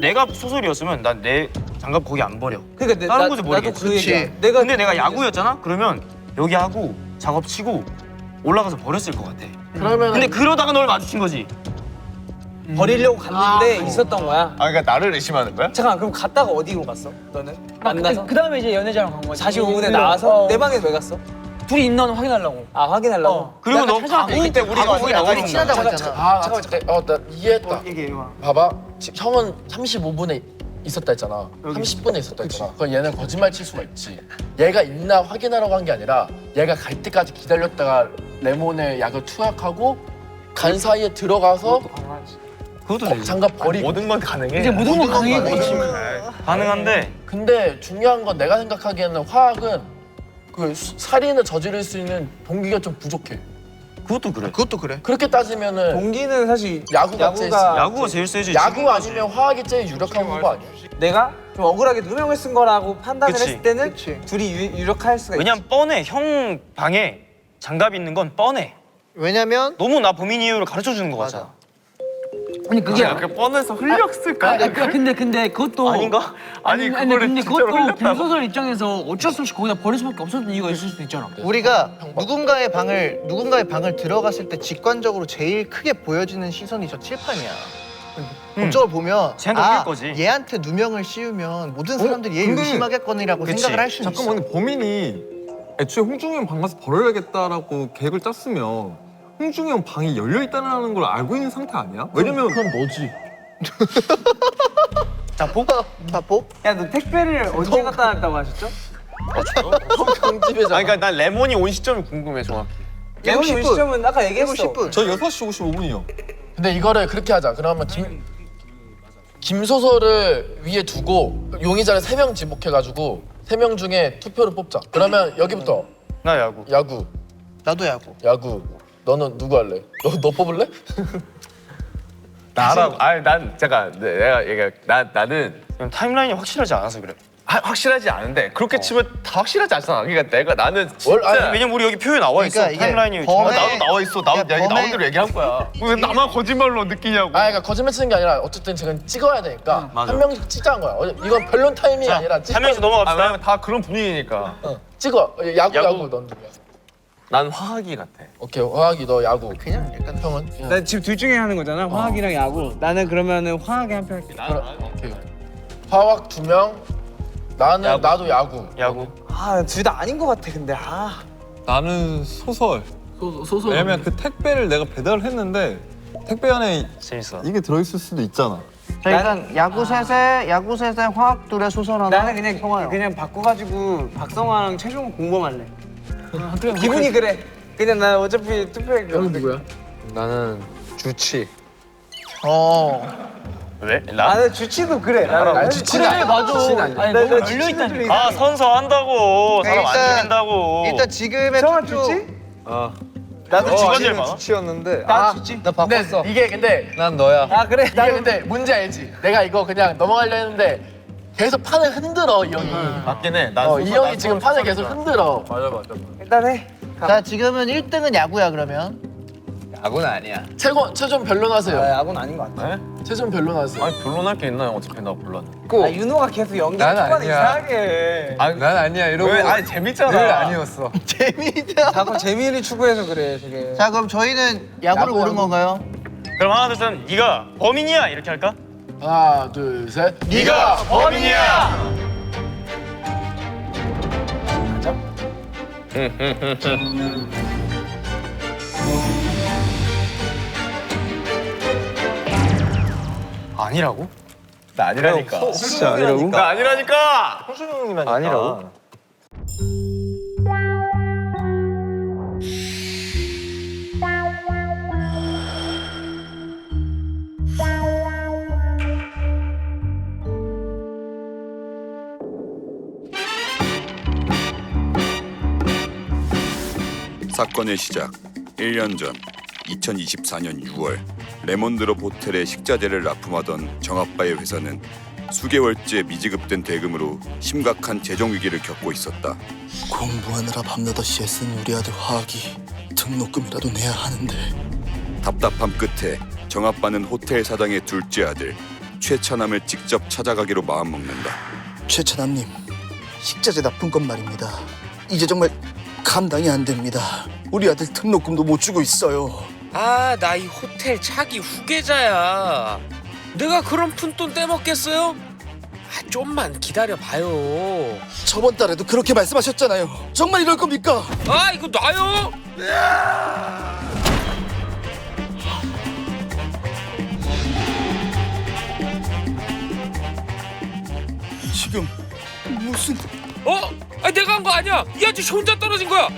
내가 소설이었으면 난 내 장갑 거기 안 버려. 그러니까 다른 곳에 나도 버리겠지. 그 얘기야. 근데 내가 야구였잖아? 그러면 여기 하고 작업 치고 올라가서 버렸을 것 같아. 그러면 근데 그러다가 널 마주친 거지. 버리려고 갔는데 있었던 거야. 아 그러니까 나를 의심하는 거야? 잠깐 그럼 갔다가 어디로 갔어? 너는? 만나서? 그 다음에 이제 연회장을 간 거지. 45분에 나와서 내 방에 왜 갔어? 둘이 있나 확인하려고. 아 확인하려고? 그리고 너 찾아왔대. 그때 우리가 거기 나가는 친하다고 거야. 했잖아. 나 이해했다. 얘기해봐. 봐봐. 형은 35분에 있었다 했잖아. 30분에 있었다 했잖아. 그럼 얘는 거짓말 칠 수가 있지. 얘가 있나 확인하라고 한 게 아니라 얘가 갈 때까지 기다렸다가 레몬에 약을 투약하고 간 사이에 들어가서 그것도 되지. 장갑 버리고. 모든 건 가능해. 이제 모든 건 가능해. 가능한데 근데 중요한 건 내가 생각하기에는 화학은 그 살인을 저지를 수 있는 동기가 좀 부족해. 그것도 그래. 그것도 그래. 그렇게 따지면은 동기는 사실 야구가 제일 야구가 제일 세지. 야구 아니면 화학이 제일 유력한 후보 아니야? 내가 좀 억울하게 누명을 쓴 거라고 판단을 그치. 했을 때는 그치. 둘이 유력할 수가 있지. 왜냐면 뻔해. 형 방에 장갑 있는 건 뻔해. 왜냐면 너무 나 범인 이유를 가르쳐 주는 거 같아. 아니 그게 뻔해서 흘렸을까? 근데 그것도 아닌가? 아니 아니, 근데 그거를 진짜로 그것도 흘렸다고? 김소설 입장에서 어쩔 수 없이 거기다 버릴 수밖에 없었던 이유가 있을 수도 있잖아. 우리가 누군가의 방을 들어갔을 때 직관적으로 제일 크게 보여지는 시선이 저 칠판이야. 법적으로 보면 생각할 거지. 얘한테 누명을 씌우면 모든 사람들이 얘 근데- 의심하겠거니라고 그치. 생각을 할 수 있어. 잠깐만 근데 범인이 애초에 홍중이 형 방 가서 벌어야겠다라고 계획을 짰으면 홍중이 형 방이 열려 있다는 걸 알고 있는 상태 아니야? 왜냐면 그건 너지. 자폭? 야, 너 택배를 언제 갖다 놨다고 하셨죠? 강집에잖아. 아니 그러니까 난 레몬이 온 시점이 궁금해 정확히. 레몬이 10분. 시점은 아까 얘기했어. 10분. 저 6시 55분이요. 근데 이거를 그렇게 하자. 그러면 김소설을 위에 두고 용의자를 3명 지목해가지고 3명 중에 투표를 뽑자. 그러면 여기부터 나 야구. 야구. 나도 야구. 야구. 너는 누구 할래? 너 뽑을래? 나라고. 아니 난 잠깐 내가 얘기해. 나는 그냥 타임라인이 확실하지 않아서 그래. 확실하지 않은데 그렇게 치면 다 확실하지 않잖아. 그러니까 나는 월- 진짜 아니, 왜냐면 우리 여기 표에 나와 있어. 그러니까 이게 타임라인이 범의- 나도 나와 있어. 나 야, 얘기 나온 범의- 대로 얘기한 거야. 왜 나만 거짓말로 느끼냐고. 아, 그러니까 거짓말 치는 게 아니라 어쨌든 지금 찍어야 되니까 맞아. 한 명씩 찍자는 거야. 이건 별론 타이밍이 아니라 한 명씩 아, 넘어갑시다. 왜냐면 다 그런 분위기니까. 찍어. 야구. 야구. 넌 누구야? 난 화학이 같아. 오케이, 화학이 너 야구. 그냥 약간 형은? 나 지금 둘 중에 하는 거잖아. 화학이랑 야구. 나는 그러면은 화학에 한 표 할게. 오케이. 화학 2명. 나는 나도 야구. 야구. 아, 둘 다 아닌 것 같아. 근데 나는 소설. 소설. 왜냐면 그 택배를 내가 배달을 했는데 택배 안에 재밌어. 이게 들어있을 수도 있잖아. 자 일단 야구 셋에 화학 둘에 소설 하나. 나는 그냥 바꿔가지고 박성화랑 최종 공범할래. 기분이 그래. 그냥 난 어차피 투표할 거. 형은 누구야? 나는 주치. 왜? 나는 주치도 그래. 나는 주치는 아니야. 맞아. 아니 너무 열려 있다니까. 아 선서한다고. 사람 안 일단- 죽인다고. 일단 지금의 정말 투표. 주치? 나도 직원들 많아. 주치였는데 나 주치. 나 바꿨어. 이게 근데 난 너야. 아 그래. 이게 근데 뭔지 알지? 내가 이거 그냥 넘어가려 했는데 계속 판을 흔들어 이 형이. 맞긴 해. 이 형이 지금 판을 계속 흔들어. 일단 해. 자 지금은 1등은 야구야 그러면. 야구는 아니야. 최종 변론하세요. 야구는 아닌 것 같아. 최종 변론하세요. 아니 별론할 게 있나요? 어차피 나 몰라. 아, 윤호가 계속 연기 난 초반에 아니야. 이상하게 해. 난 아니야 이러고. 왜? 아니 재밌잖아. 늘 아니었어. 재미있다. 자꾸 재미를 추구해서 그래 저게. 자 그럼 저희는 야구를 야구, 고른 야구. 건가요? 그럼 하나 둘 셋. 네가 범인이야 이렇게 할까? 하나, 둘, 셋. 네가 범인이야. 아니라고? 나 아니라니까. 진짜 아니라고? 나 아니라니까. 홍준영이라니까. 아니라고? 사건의 시작 1년 전 2024년 6월 레몬드롭 호텔에 식자재를 납품하던 정아빠의 회사는 수개월째 미지급된 대금으로 심각한 재정 위기를 겪고 있었다. 공부하느라 밤8시에 쓴 우리 아들 화학이 등록금이라도 내야 하는데. 답답함 끝에 정아빠는 호텔 사장의 둘째 아들 최찬함을 직접 찾아가기로 마음먹는다. 최찬함님, 식자재 납품건 말입니다. 이제 정말 감당이 안 됩니다. 우리 아들 등록금도 못 주고 있어요. 아, 나 이 호텔 차기 후계자야. 내가 그런 푼돈 떼먹겠어요? 아, 좀만 기다려봐요. 저번 달에도 그렇게 말씀하셨잖아요. 정말 이럴 겁니까? 아, 이거 놔요? 지금 무슨... 아, 내가 한 거 아니야. 이 아저씨 혼자 떨어진 거야.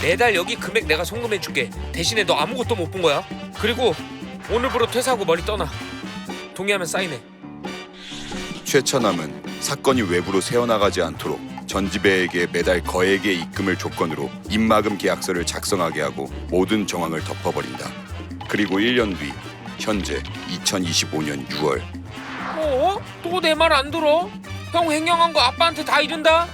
매달 여기 금액 내가 송금해줄게. 대신에 너 아무것도 못 본 거야. 그리고 오늘부로 퇴사하고 머리 떠나. 동의하면 사인해. 최찬함은 사건이 외부로 새어나가지 않도록 전지배에게 매달 거액의 입금을 조건으로 입마금 계약서를 작성하게 하고 모든 정황을 덮어버린다. 그리고 1년 뒤 현재 2025년 6월 어? 또 내 말 안 들어? 형 횡령한 거 아빠한테 다 이른다?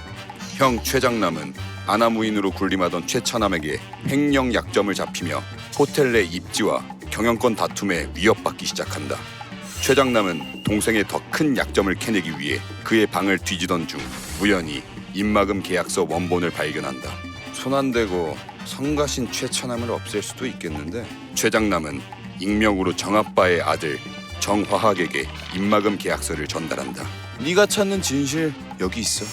형 최장남은 아나무인으로 군림하던 최찬남에게 횡령 약점을 잡히며 호텔 내 입지와 경영권 다툼에 위협받기 시작한다. 최장남은 동생의 더 큰 약점을 캐내기 위해 그의 방을 뒤지던 중 우연히 입마금 계약서 원본을 발견한다. 손 안 대고 성가신 최찬남을 없앨 수도 있겠는데 최장남은 익명으로 정아빠의 아들 정화학에게 입마금 계약서를 전달한다. 네가 찾는 진실 여기 있어.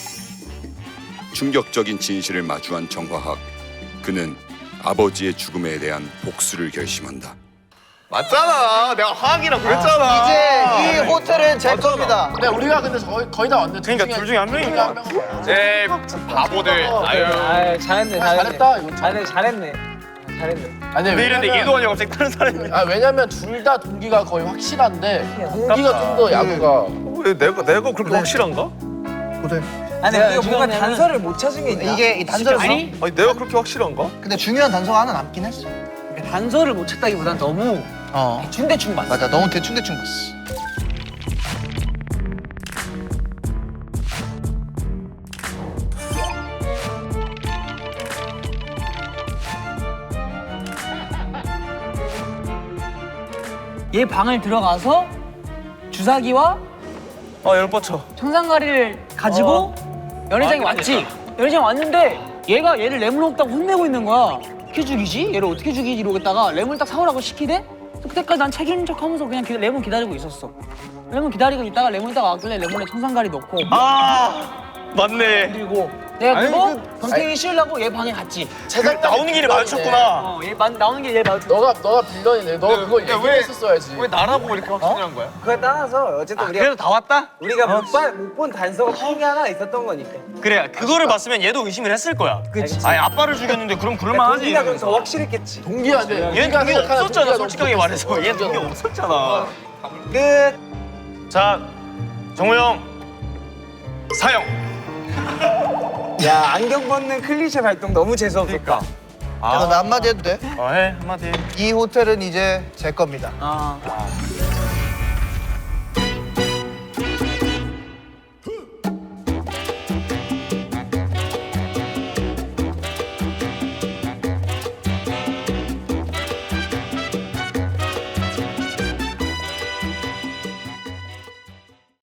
충격적인 진실을 마주한 정화학. 그는 아버지의 죽음에 대한 복수를 결심한다. 맞잖아. 내가 화학이라고 그랬잖아. 이제 이 호텔은 제 겁니다. 근데 우리가 근데 거의 다 왔는데 그러니까 둘 중에 한 명인가? 제 바보들. 아유. 잘했네. 잘했다 이거. 잘했네. 아니 근데 이랬는데 얘도 아니고 갑자기 다른 사람이. 왜냐면 둘 다 동기가 거의 확실한데 동기가 좀 더 야구가 왜 내가 그렇게 확실한가? 호텔. 아니 우리가 뭔가 단서를 못 찾은 게 있나? 이게 이 단서를 아니 내가 그렇게 확실한가? 근데 중요한 단서가 하나 남긴 했어. 단서를 못 찾다기보단 너무 대충 봤어. 맞아, 너무 대충 봤어. 얘 방을 들어가서 주사기와 열받쳐. 청산가리를 가지고 연회장에 왔지. 연회장에 왔는데 얘가 얘를 뇌물 먹다고 혼내고 있는 거야. 어떻게 죽이지? 얘를 어떻게 죽이지? 이러겠다가 뇌물 딱 사오라고 시키대? 그때까지 난 책임진 척하면서 그냥 레몬 기다리고 있었어. 레몬 기다리고 있다가 레몬 딱 왔길래 레몬에 청산가리 넣고 맞네. 그리고 내가 그거 권태기 씌우려고 얘 방에 갔지. 나오는 길에 마주쳤구나. 얘 나오는 길에 얘 마주쳤어. 너가 빌런이네. 너가 그걸 얘기했었어야지. 왜 나라고 이렇게 확신한 거야? 그걸 떠나서 어쨌든 우리가 그래도 다 왔다? 우리가 못 본 단서가 큰 게 하나 있었던 거니까. 그래 그거를 봤으면 얘도 의심을 했을 거야. 그치. 아니 아빠를 죽였는데 그럼 그럴만하지. 동기가 그럼 더 확실했겠지. 동기야 돼. 얘는 동기 없었잖아 솔직하게 말해서. 얘 동기 없었잖아. 끝. 자 정우 형 사형. 야 안경 벗는 클리셰 발동 너무 재수없었다. 야, 너 한마디 해도 돼? 해 한마디 해. 이 호텔은 이제 제 겁니다. 아.